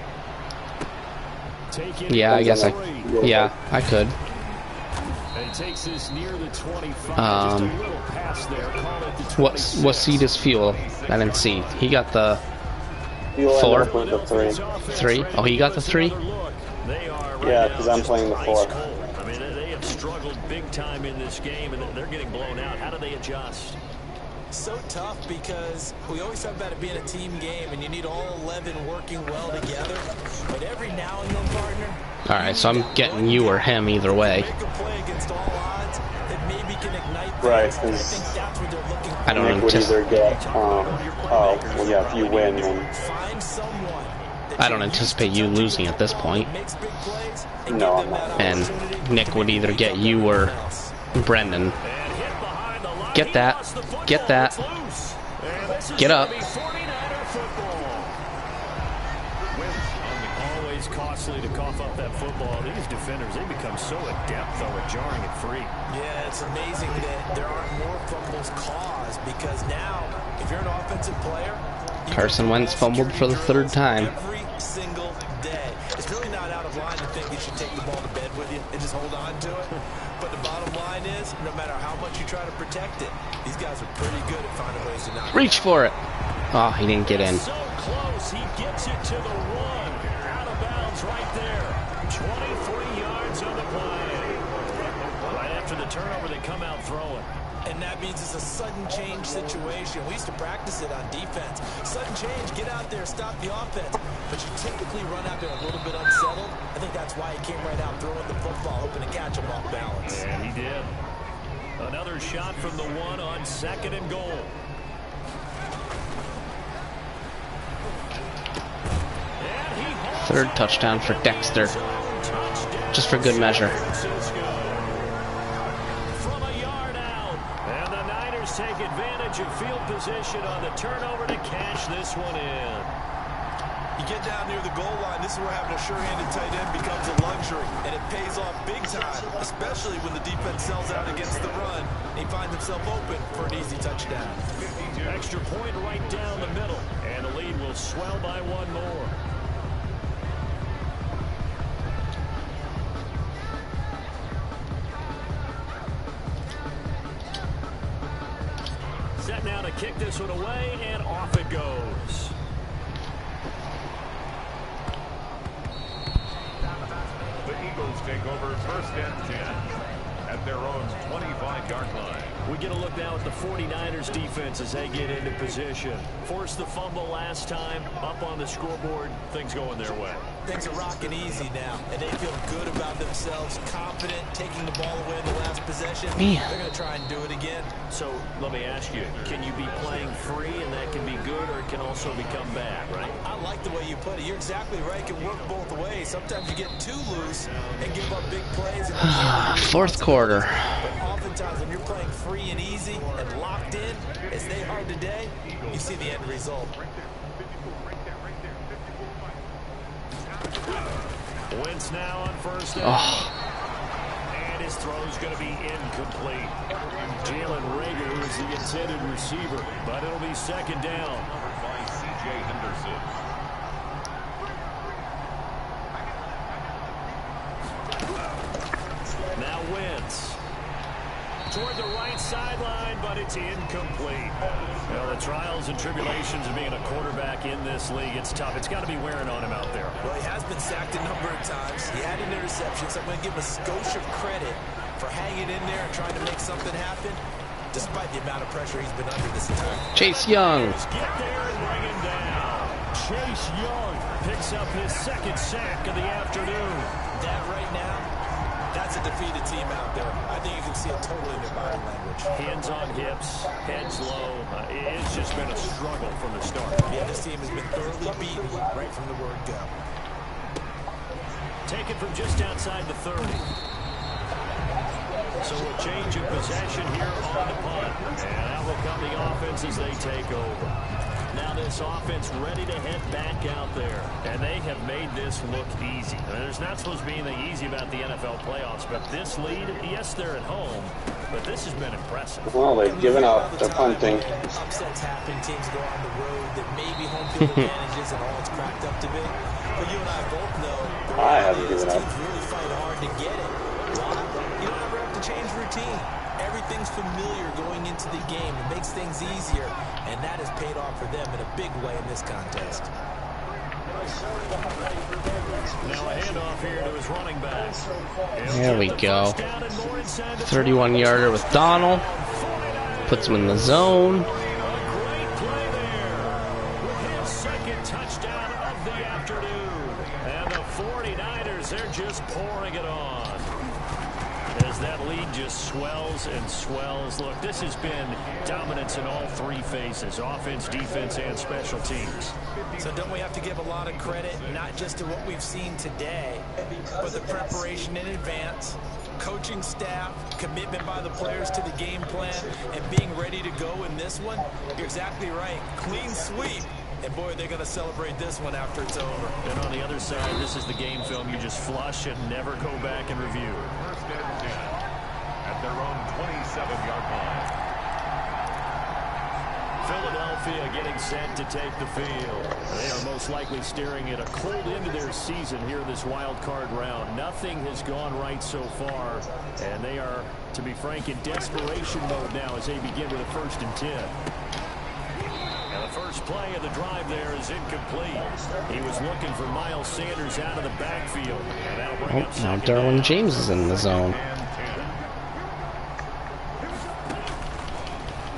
Yeah, I guess I could.
He takes this near the 25, just a little pass there. Call it the
What seed is Fuel? I didn't see. He got the
You'll
4?
end up with the 3.
3? Oh, he got the 3?
Yeah, because I'm playing the 4.
I mean, they have struggled big time in this game, and they're getting blown out. How do they adjust?
So tough because we always talk about it being a team game, and you need all 11 working well together. But every now and then, partner.
All right, so I'm getting you or him either way.
Make a play against all odds that maybe can ignite.
Right,
I think that's what they're looking for.
I don't
Nick would either
anticipate.
get, well, yeah, if you win, then
Find someone that
I don't anticipate you losing at this point.
makes big plays and
No,
give
I'm
them that
not.
And
opportunity.
Nick would either get you or Brendan. Get that. Get that. Get up.
Always costly to cough up that football. These defenders, they become so adept, though, at jarring it free.
Yeah, it's amazing that there aren't more fumbles caused because now, if you're an offensive player, you
Carson
can
Wentz fumbled for the
drills
3rd time.
every single day. It's really not out of line to think you should take the ball to bed with you and just hold on to it. But the bottom line is, no matter how much you try to protect it, these guys are pretty good at finding ways to knock it
Reach
out.
for it. Oh, he didn't get in.
So close, he gets it to the 1. Out of bounds right there. 23 yards on the play. Right after the turnover, they come out throwing.
And that means it's a sudden change situation. We used to practice it on defense. Sudden change, get out there, stop the offense. But you typically run out there a little bit unsettled. I think that's why he came right out throwing the football, hoping to catch him off balance.
And he did. Another shot from the 1 on 2nd and goal. And he holds
3rd touchdown for Dexter. Just for good measure.
from a yard out. And the Niners take advantage of field position on the turnover to cash this one in.
You get down near the goal line, this is where having a sure-handed tight end becomes a luxury, and it pays off big time, especially when the defense sells out against the run. He finds himself open for an easy touchdown.
Extra point right down the middle, and the lead will swell by 1 more. Set now to kick this one away, and off it goes.
The Eagles take over 1st and 10 at their own 25-yard line.
We get a look now at the 49ers defense as they get into position. Forced the fumble last time, up on the scoreboard, things going their way.
Things are rocking easy now, and they feel good about themselves, confident, taking the ball away in the last possession.
Man.
They're going to try and do it again.
So let me ask you, can you be playing free and that can be good, or it can also become bad, right?
I like the way you put it. You're exactly right. It can work both ways. Sometimes you get too loose and give up big plays. And
4th quarter.
But oftentimes when you're playing free and easy and locked in, as they are today, you see the end result.
Wentz now on 1st down.
Oh,
And his throw's going to be incomplete. Jalen Reagor is the intended receiver, but it'll be 2nd down.
Covered by C.J. Henderson.
Now Wentz. Toward the right sideline, but it's incomplete. Well, the trials and tribulations of being a quarterback in this league, it's tough. It's got to be wearing on him out there.
Well, he has been sacked a number of times. He had an interception, so I'm going to give him a skosh of credit for hanging in there and trying to make something happen, despite the amount of pressure he's been under this entire game.
Chase Young.
Let's get there and bring him down. Chase Young picks up his 2nd sack of the afternoon.
That right now, that's a defeated team out there. I think you can see it totally in their body language.
Hands on hips, heads low. It's just been a struggle from the start.
Yeah, this team has been thoroughly beaten right from the word go.
Taken from just outside the 30. So a change of possession here on the punt. And out will come the offense as they take over. Now this offense ready to head back out there. And they have made this look easy. I mean, there's not supposed to be anything easy about the NFL playoffs, but this lead, yes, they're at home, but this has been impressive.
Well, they've given up. They're punting.
Upsets happen. Teams go on the road that maybe home field advantage isn't all it's cracked up to be. But you and I both know
I haven't given up.
teams really fight hard to get it. Why? You don't ever have to change routine. Everything's familiar going into the game. It makes things easier, and that has paid off for them in a big way in this contest.
Now a handoff here to his running back.
There we go. 31-yarder with Donald. Puts him in the zone.
A great play there with his second touchdown of the afternoon. And the 49ers, they're just pouring it on. As that lead just swells and swells. Look, this has been dominance in all three phases. Offense, defense, and special teams.
So don't we have to give a lot of credit, not just to what we've seen today, but the preparation in advance, coaching staff, commitment by the players to the game plan, and being ready to go in this one? You're exactly right. Clean sweep. And boy, they're going to celebrate this one after it's over.
And on the other side, this is the game film you just flush and never go back and review.
First and 10 at their own 27-yard line.
Philadelphia getting set to take the field. They are most likely staring at a cold end of their season here in this wild card round. Nothing has gone right so far, and they are, to be frank, in desperation mode now as they begin with a 1st and 10. And the first play of the drive there is incomplete. He was looking for Miles Sanders out of the backfield. And that'll bring up
Now Derwin James is in the zone.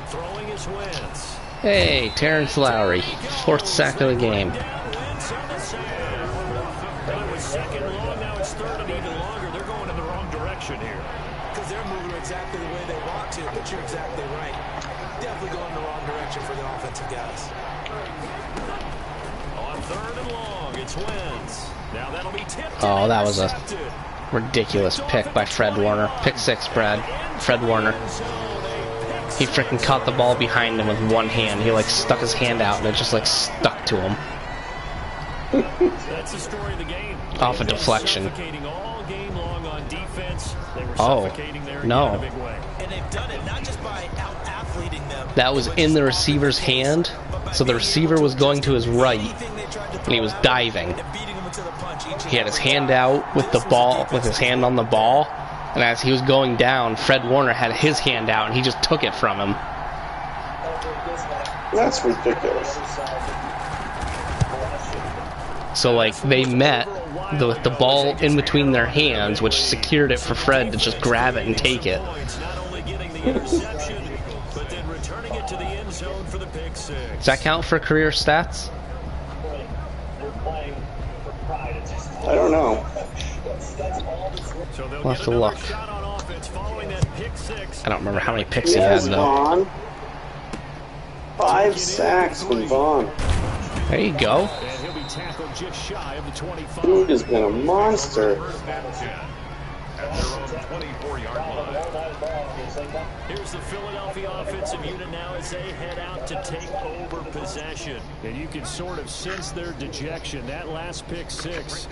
Throwing his Wentz.
Hey, Terrence Lowry. 4th sack of the game.
It was second long, now it's third and even longer. They're going in the wrong direction here.
Because they're moving exactly the way they want to, but you're exactly right. Definitely going in the wrong direction for the offensive guys.
On 3rd and long, it's Wentz. Now that'll be tipped.
Oh, that was a ridiculous pick by Fred Warner. Pick 6, Brad. Fred Warner. He freaking caught the ball behind him with one hand. He like stuck his hand out and it just like stuck to him.
That's the story of the game.
Off a deflection.
Suffocating all game long on defense. They were
Oh,
suffocating there
no.
in a big way.
And they've done it not just by out-athleting them.
That was in the receiver's hand. So the receiver was going to his right and he was diving. He had his hand out with the ball, with his hand on the ball. And as he was going down, Fred Warner had his hand out and he just took it from him.
That's ridiculous.
So like they met with the ball in between their hands, which secured it for Fred to just grab it and take it.
Not only getting the interception, but then returning it to the end zone for the pick 6.
Does that count for career stats?
I don't know.
So they'll
We'll
get
have to
another
look.
shot on offense following that pick 6.
I don't remember how many picks he had
Yes,
though.
Vaughn. 5 sacks from Vaughn.
There you go.
And he'll be tackled just shy of the 25.
Dude has been a monster.
First and 10 at their own 24-yard line.
Here's the Philadelphia offensive unit now as they head out to take over possession. And you can sort of sense their dejection. That last pick 6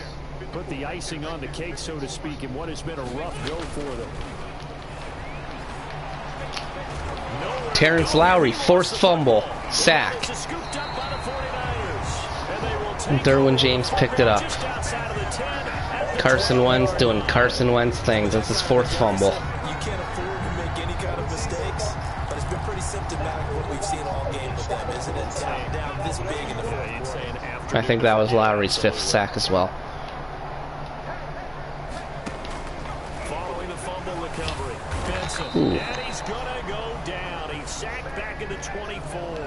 put the icing on the cake, so to speak, in what has been a rough go for them.
Terrence Lowry, forced fumble, sack. And Derwin James picked it up. Carson Wentz doing Carson Wentz things. That's his 4th fumble.
You can't afford to make any kind of mistakes, but it's been pretty symptomatic of what we've seen all game with them, isn't it? Down this big in the 4th quarter.
I think that was Lowry's 5th sack as well.
Following the fumble recovery, Benson, and he's gonna go down. He's sacked back into 24.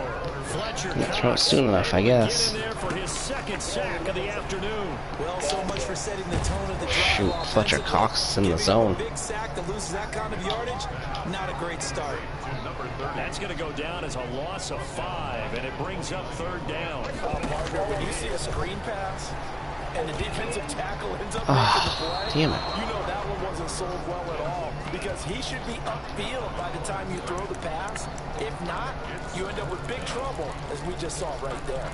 Fletcher
Not throw it soon enough, I guess.
getting there for his 2nd sack of the afternoon.
Well, so much for setting the tone of the drive.
Shoot, Fletcher Cox is in the zone.
Big sack that loses that kind of yardage, not a great start.
That's going to go down as a loss of 5, and it brings up 3rd down.
Partner, when you see a screen pass and the defensive tackle ends up making the play,
Damn it.
you know that one wasn't sold well at all, because he should be upfield by the time you throw the pass. If not, you end up with big trouble, as we just saw right there.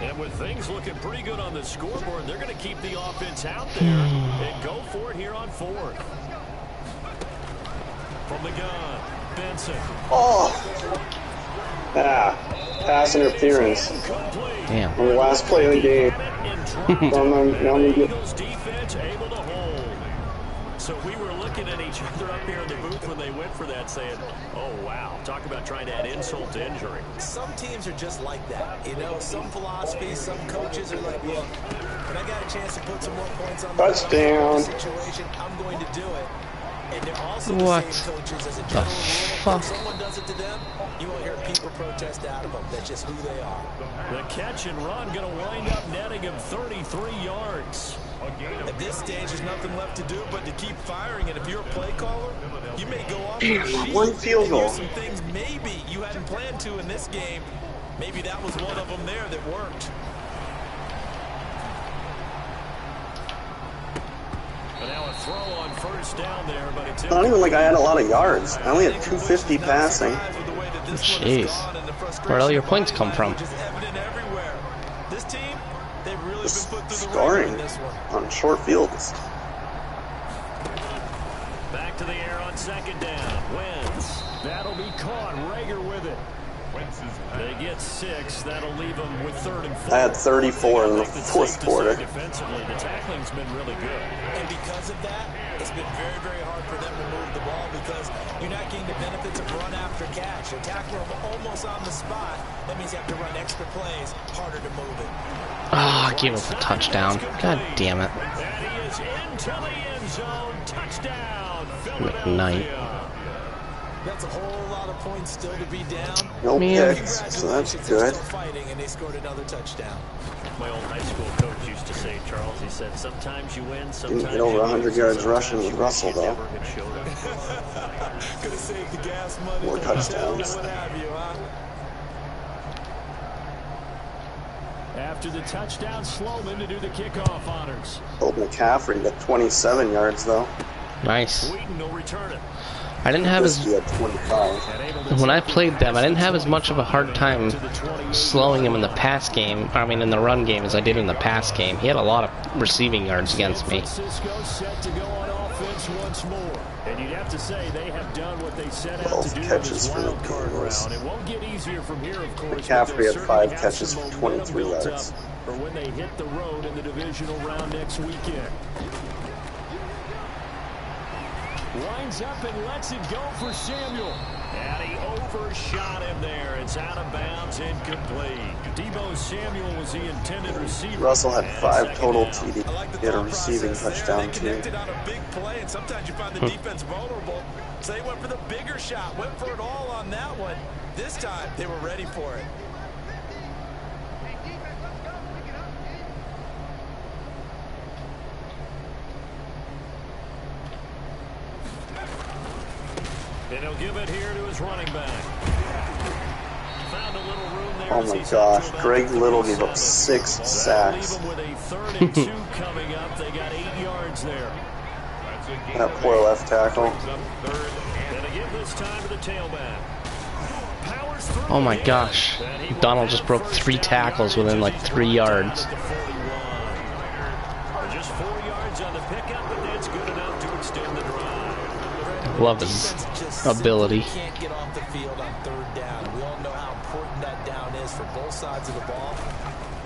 And with things looking pretty good on the scoreboard, they're going to keep the offense out there and go for it here on 4th. From the gun, Benson.
Oh! Ah, pass interference
Damn.
on the last play of the game.
Eagles
Now we get
defense able to hold. So we were looking at each other up here in the booth when they went for that, saying, oh, wow, talk about trying to add insult to injury.
Some teams are just like that. You know, some philosophies, some coaches are like, look, when I got a chance to put some more points on the
Touchdown.
situation, I'm going to do it. And they're also
What
the same coaches as a
the
general rule.
fuck?
If someone does it to them, you won't hear people protest out of them. That's just who they are.
The catch and run going to wind up netting him 33 yards.
At this stage, there's nothing left to do but to keep firing. And if you're a play caller, you may go off your sheet
One field
and
goal.
hear some things maybe you hadn't planned to in this game. Maybe that was one of them there that worked.
But now a throw on first down there, but it's
Not even like I had a lot of yards. I only had 250 passing.
Jeez. Where'd all your points come from?
This team, they've really
Just
been put through the
scoring
ringer in this one.
on short fields.
back to the air on second down. Wentz. That'll be caught. Rager with it. They get 6. That'll leave them with 3rd and 4.
I had 34 in the fourth quarter.
Defensively, the tackling's been really good.
And because of that, it's been very, very hard for them to move the ball because you're not getting the benefits of run after catch. You're tackling them almost on the spot. That means you have to run extra plays, harder to move it.
Ah, oh, gave up a touchdown. God damn it.
And he is into the end zone. Touchdown,
McKnight.
Philadelphia.
That's a whole lot of points still to be down.
No
Man.
picks, so that's
They're
good.
still fighting, and they scored another touchdown.
My old high school coach used to say, Charles, he said, sometimes you win, sometimes
Didn't get over
you
100
lose,
yards
sometimes
rushing with
you
Russell, though.
never had showed up.
Could have saved the gas money.
More
the hotels,
touchdowns.
What have you, huh?
After the touchdown, Sloman to do the kickoff honors.
Old McCaffrey got 27 yards, though.
Nice.
Wheaton will return it.
I didn't have
This
as...
he had 25.
When I played them, I didn't have as much of a hard time slowing him in the pass game, I mean in the run game, as I did in the pass game. He had a lot of receiving yards against me.
Francisco set to go on offense once more. And you'd have to say they have done what they set out
12
to do in
catches
this
for the
wild card
Bengals.
round. It won't get easier from here, of course.
McCaffrey had 5
have
catches
some
for
momentum
23
built
yards.
up for when they hit the road in the divisional round next weekend. Winds up and lets it go for Samuel. And he overshot him there. It's out of bounds, incomplete. Deebo Samuel was the intended receiver.
Russell had 5 total
I
TD.
like the
He had a
thought
receiving
process there.
touchdown,
They
too.
connected on a big play, and sometimes you find the defense vulnerable. So they went for the bigger shot, went for it all on that one. This time, they were ready for it.
And he'll give it here to his running back. Found a little room there.
Oh
as
my
he's
gosh,
up to
Greg
about
Little gave up
37.
6
That'll
sacks.
leave him with a 3rd and 2 coming up. They got 8 yards there.
That poor left tackle.
And they give this time to the tailback. Powers through
Oh my
again.
gosh.
And he will
Donald just
have
broke
first
3
down
tackles within like 3 yards.
at the 41. Just 4 yards on the pickup, but that's good enough to extend the drive.
Love his ability.
Can't get off the field on 3rd down. We all know how important that down is for both sides of the ball.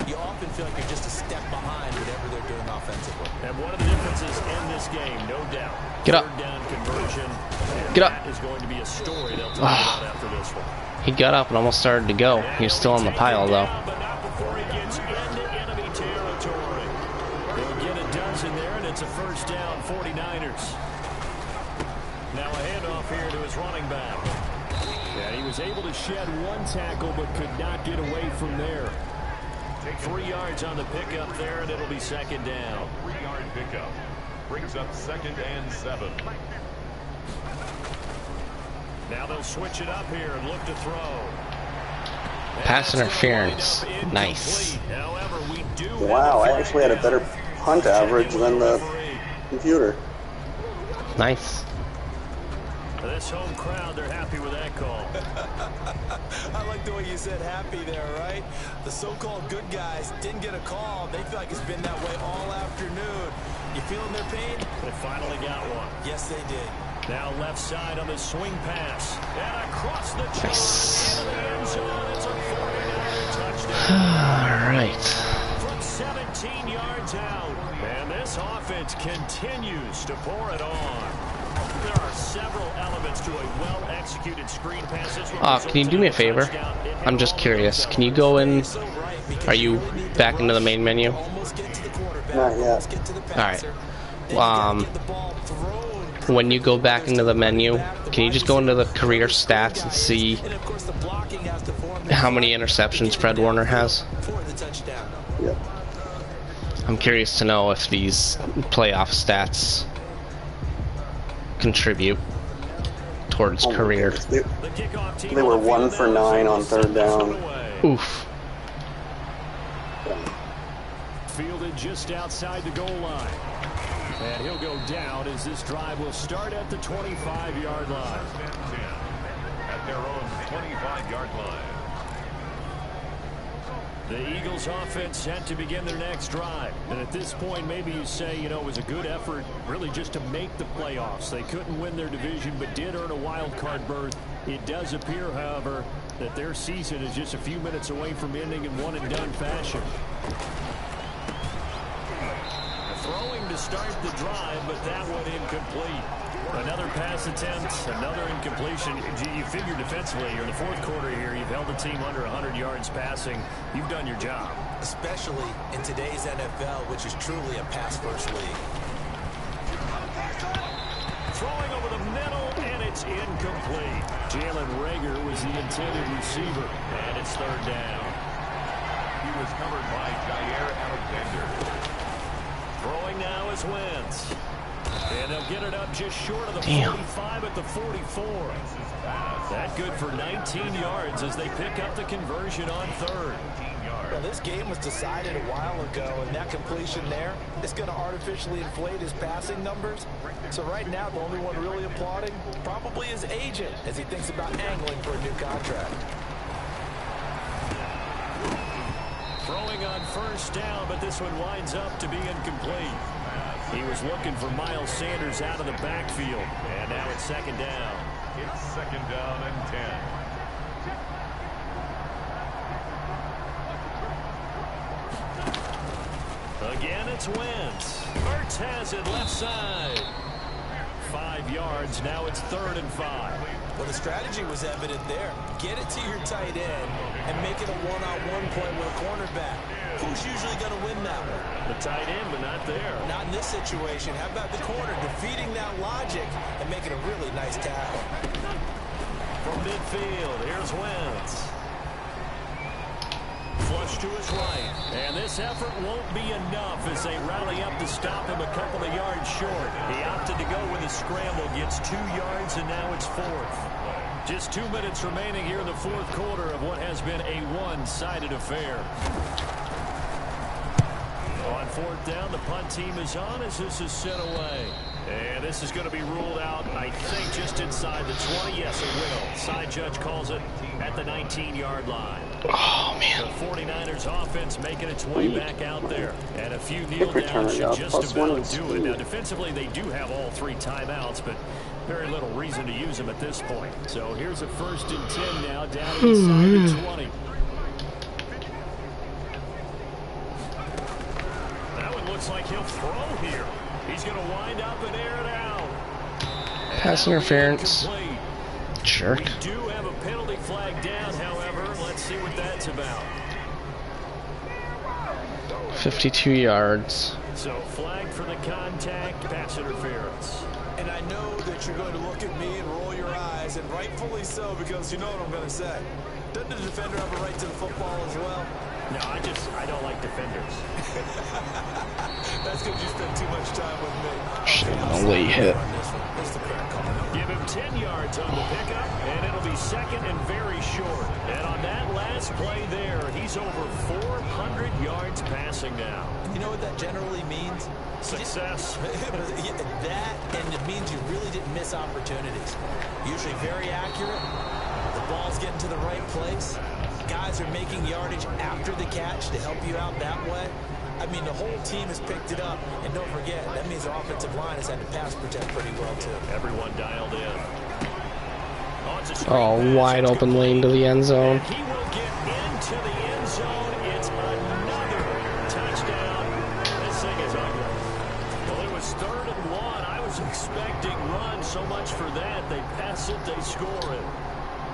You often feel like you're just a step behind whatever they're doing offensively.
And one of the differences in this game, no doubt.
Get up.
3rd down conversion. And
Get up.
that is going to be a story they'll talk about after this one.
He got up and almost started to go. He was still on the pile, though.
But not before he gets into enemy territory. They'll get a dozen there, and it's a first down, 49ers. Now a handoff here to his running back. Yeah, he was able to shed 1 tackle, but could not get away from there. 3 yards on the pickup there, and it'll be 2nd down.
3-yard pickup. Brings up 2nd and 7.
Now they'll switch it up here and look to throw.
Pass interference. Nice.
However, we do
Wow, I actually had a better punt average than the computer.
Nice.
This home crowd, they're happy with that call.
I like the way you said happy there, right? The so-called good guys didn't get a call. They feel like it's been that way all afternoon. You feeling their pain?
They finally got one.
Yes, they did.
Now left side on the swing pass. And across the chest
Nice.
into the end zone. It's a 49-yard touchdown.
Alright.
From 17 17 yards out. And this offense continues to pour it on. There are several elements to a well-executed screen pass.
Can you do me a favor? I'm just curious. Can you go in? Are you back into the main menu?
Not yet.
Alright. When you go back into the menu, can you just go into the career stats and see how many interceptions Fred Warner has?
Yep.
I'm curious to know if these playoff stats contribute towards career.
They were 1 for 9 on 3rd down.
Oof.
Fielded just outside the goal line. And he'll go down as this drive will start at the 25-yard line.
At their own 25-yard line.
The Eagles offense set to begin their next drive. And at this point, maybe you say, you know, it was a good effort really just to make the playoffs. They couldn't win their division but did earn a wild card berth. It does appear, however, that their season is just a few minutes away from ending in one-and-done fashion. Throwing to start the drive, but that one incomplete. Another pass attempt, another incompletion. You figure defensively, you're in the 4th quarter here. You've held the team under 100 yards passing. You've done your job.
Especially in today's NFL, which is truly a pass-first league.
Throwing over the middle, and it's incomplete. Jalen Reagor was the intended receiver, and it's 3rd down.
He was covered by Jair Alexander.
Throwing now is Wentz. And they'll get it up just short of the 45 at the 44. That good for 19 yards as they pick up the conversion on 3rd.
Well, this game was decided a while ago, and that completion there is going to artificially inflate his passing numbers. So right now, the only one really applauding probably his agent as he thinks about angling for a new contract.
Throwing on 1st down, but this one winds up to be incomplete. He was looking for Miles Sanders out of the backfield, and now it's 2nd down.
It's 2nd down and 10.
Again, it's Wentz. Ertz has it left side. 5 yards. Now it's 3rd and 5.
Well, the strategy was evident there. Get it to your tight end and make it a one-on-one play with a cornerback. Who's usually going to win that one?
The tight end, but not there.
Not in this situation. How about the corner defeating that logic and making a really nice tackle?
From midfield, here's Wentz. Flush to his right. And this effort won't be enough as they rally up to stop him a couple of yards short. He opted to go with a scramble, gets 2 yards, and now it's 4th. Just 2 minutes remaining here in the 4th quarter of what has been a one-sided affair. On 4th down, the punt team is on as this is sent away. And this is going to be ruled out, I think, just inside the 20. Yes, it will. Side judge calls it at the 19-yard line.
Oh, man.
The 49ers offense making its way back out there. And a few kneel downs should just about do it. Now, defensively, they do have all 3 timeouts, but very little reason to use them at this point. So here's a 1st and 10 now down inside the 20. That one looks like he'll throw here. He's going to wind up and air it out.
Pass interference. Jerk.
We do have a penalty flag down, however. Let's see what that's about.
52 yards.
So flag for the contact, pass interference.
And I know that you're going to look at me and roll your eyes, and rightfully so, because you know what I'm going to say. Doesn't the defender have a right to the football as well?
No, I don't like defenders.
That's because you spend too much time with me.
Shit, a late hit.
Give him 10 yards on the pickup, and it'll be 2nd and very short. And on that last play there, he's over 400 yards passing now.
You know what that generally means?
Success.
That, and it means you really didn't miss opportunities. Usually very accurate. The ball's getting to the right place. Guys are making yardage after the catch to help you out that way. I mean, the whole team has picked it up. And don't forget, that means the offensive line has had to pass protect pretty well, too.
Everyone dialed in.
Oh, wide open lane to the end zone.
And he will get into the end zone. It's another touchdown was expecting run. So much for that. They pass it, they score it.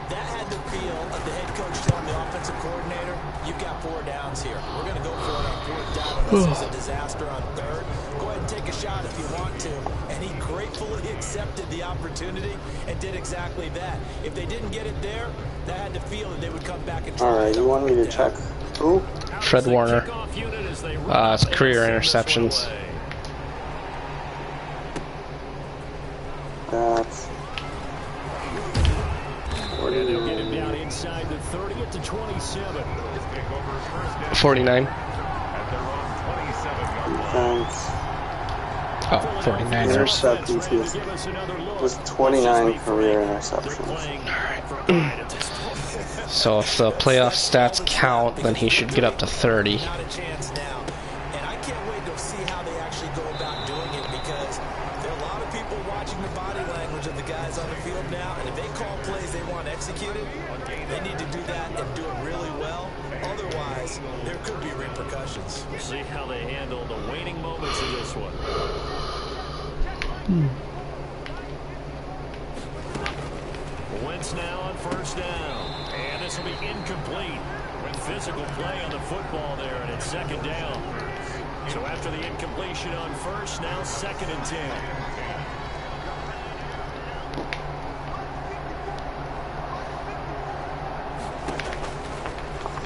That had the feel of the head coach telling the offensive coordinator, you've got 4 downs here. We're going to go for it on 4th down unless there's a disaster on 3rd. Go ahead and take a shot if you want to. And he gratefully accepted the opportunity and did exactly that. If they didn't get it there, that had the feel that they would come back and try.
All right, you want me to check who?
Fred Warner. His career interceptions.
That's...
And they'll get him down inside the 30 at the 27.
49.
Defense.
Oh, 49ers.
Interceptions. Just 29 career interceptions.
So if the playoff stats count, then he should get up to 30.
Not a chance now. And I can't wait to see how they actually go about doing it, because there are a lot of people watching the body language of the guys on the field now, and if they call plays they want executed, they need to do that and do it really well. Otherwise, there could be repercussions.
We'll see how they handle the waning moments of this one. Wentz now on 1st down. And this will be incomplete. Physical play on the football there, and it's 2nd down. So after the incompletion on 1st, now 2nd and 10.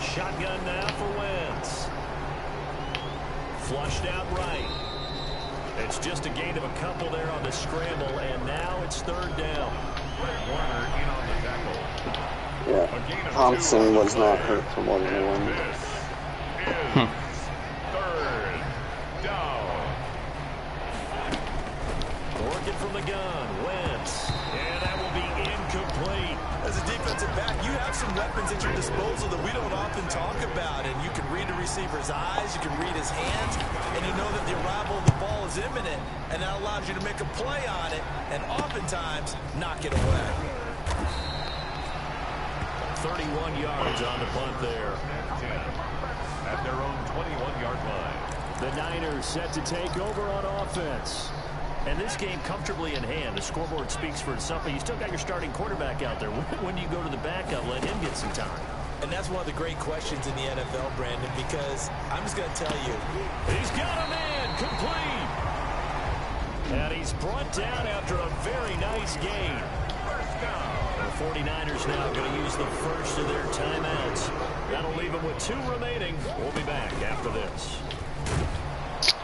Shotgun now for Wentz. Flushed out right. It's just a gain of a couple there on the scramble, and now it's 3rd down.
Warner in on the tackle.
Yeah, Thompson was not hurt for more than 1.
This is 3rd down.
Working from the gun, Wentz. And that will be incomplete.
As a defensive back, you have some weapons at your disposal that we don't often talk about. And you can read a receiver's eyes, you can read his hands, and you know that the arrival of the ball is imminent. And that allows you to make a play on it, and oftentimes knock it away.
31 yards on the punt there.
At their own 21-yard line.
The Niners set to take over on offense. And this game comfortably in hand. The scoreboard speaks for itself, but you still got your starting quarterback out there. When do you go to the backup, let him get some time?
And that's one of the great questions in the NFL, Brandon, because I'm just going to tell you.
He's got a man complete. And he's brought down after a very nice gain. The 49ers now going to use the first of their timeouts. That'll leave them with 2 remaining. We'll be back after this.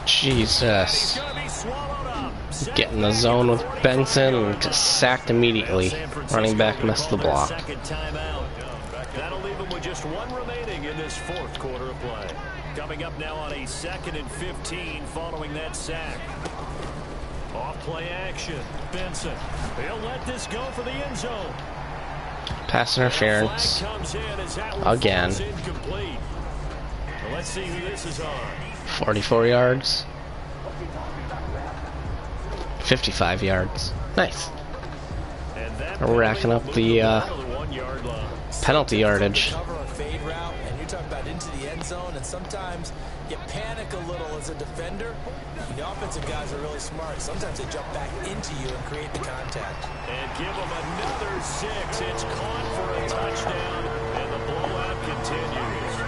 Jesus. Get in the zone with Benson and just sacked immediately. Running back missed the block.
That'll leave them with just 1 remaining in this 4th quarter of play. Coming up now on a 2nd and 15 following that sack. Off play action. Benson. He'll let this go for the end zone.
Pass interference. Again.
Let's see who this is on.
44 yards. 55 yards. Nice. We're racking up the penalty yardage.
And you talk about into the end zone, and sometimes you panic a little as a defender. The offensive guys are really smart. Sometimes they jump back into you and create the contact.
And give them another 6. It's caught for a touchdown, and the blowout continues.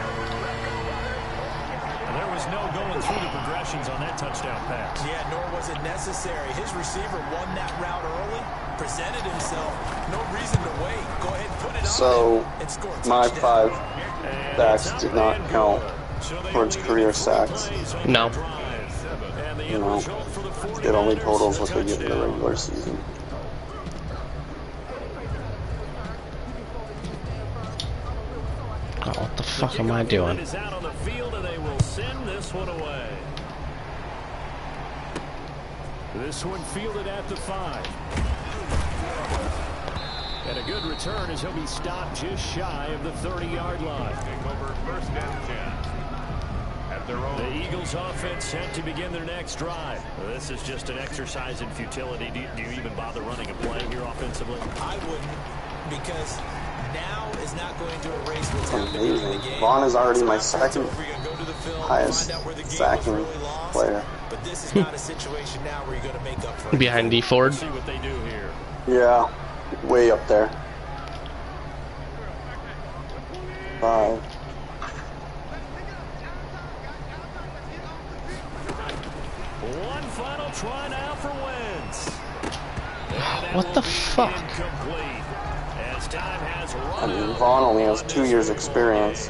And there was no going through the progressions on that touchdown pass.
Yeah, nor was it necessary. His receiver won that route early, presented himself. No reason to wait. Go ahead and put it on and score a
my
touchdown.
5 sacks did not count towards career sacks.
No.
You know, it only totals what they get in the regular season.
Oh, what the fuck am I doing?
Is out on the field, and they will send this one away. This one fielded at the 5. And a good return as he'll be stopped just shy of the 30-yard line.
Take over 1st and 10. At their own.
The Eagles offense set to begin their next drive. This is just an exercise in futility. Do you even bother running a play here offensively?
I wouldn't, because now is not going to erase what's happening in the game.
Vaughn is already my 2nd
to the film,
highest
find out where the game was
sacking
really lost.
player.
But this is not a situation now where you're going to make up for it.
Behind D Ford.
See what they do here.
Yeah, way up there. 5.
One final try now for Wentz.
What the fuck?
Incomplete. As time has
I
run
mean,
out.
Vaughn only has 2 years experience.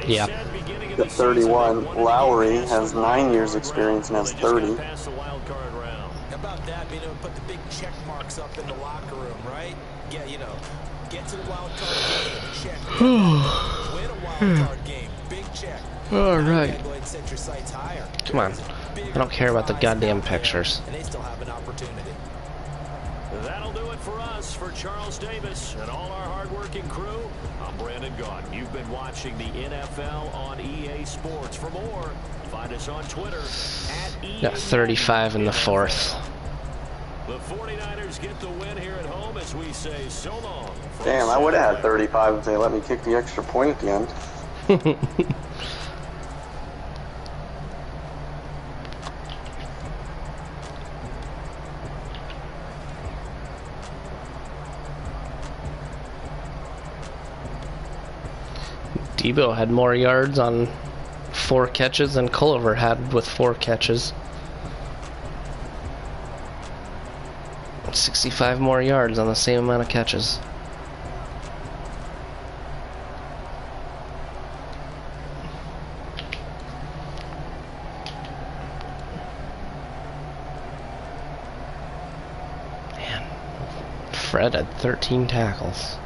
They
Yeah.
said beginning of
At
the season,
31.
they wanted to
Lowry
get past
has
the
9
wild
years
card
experience and
round.
has
They just got
30.
past the wild card round.
How about that, being able to put the big check marks up in the locker room, right? Yeah, you know, get to the wild card game, check. Win a wild card game, big check.
All right.
Go ahead and set your sights higher.
Come on. I don't care about the goddamn pictures.
And they still have an opportunity.
That'll do it for us. For Charles Davis and all our hardworking crew, I'm Brandon Gaudin. You've been watching the NFL on EA Sports. For more, find us on Twitter at EA.
Got 35 in the fourth.
The 49ers get the win here at home as we say so long. from
Damn, I would have had
Santa Clara.
35 if they let me kick the extra point at the end.
Debo had more yards on 4 catches than Culliver had with 4 catches. 65 more yards on the same amount of catches. Man, Fred had 13 tackles.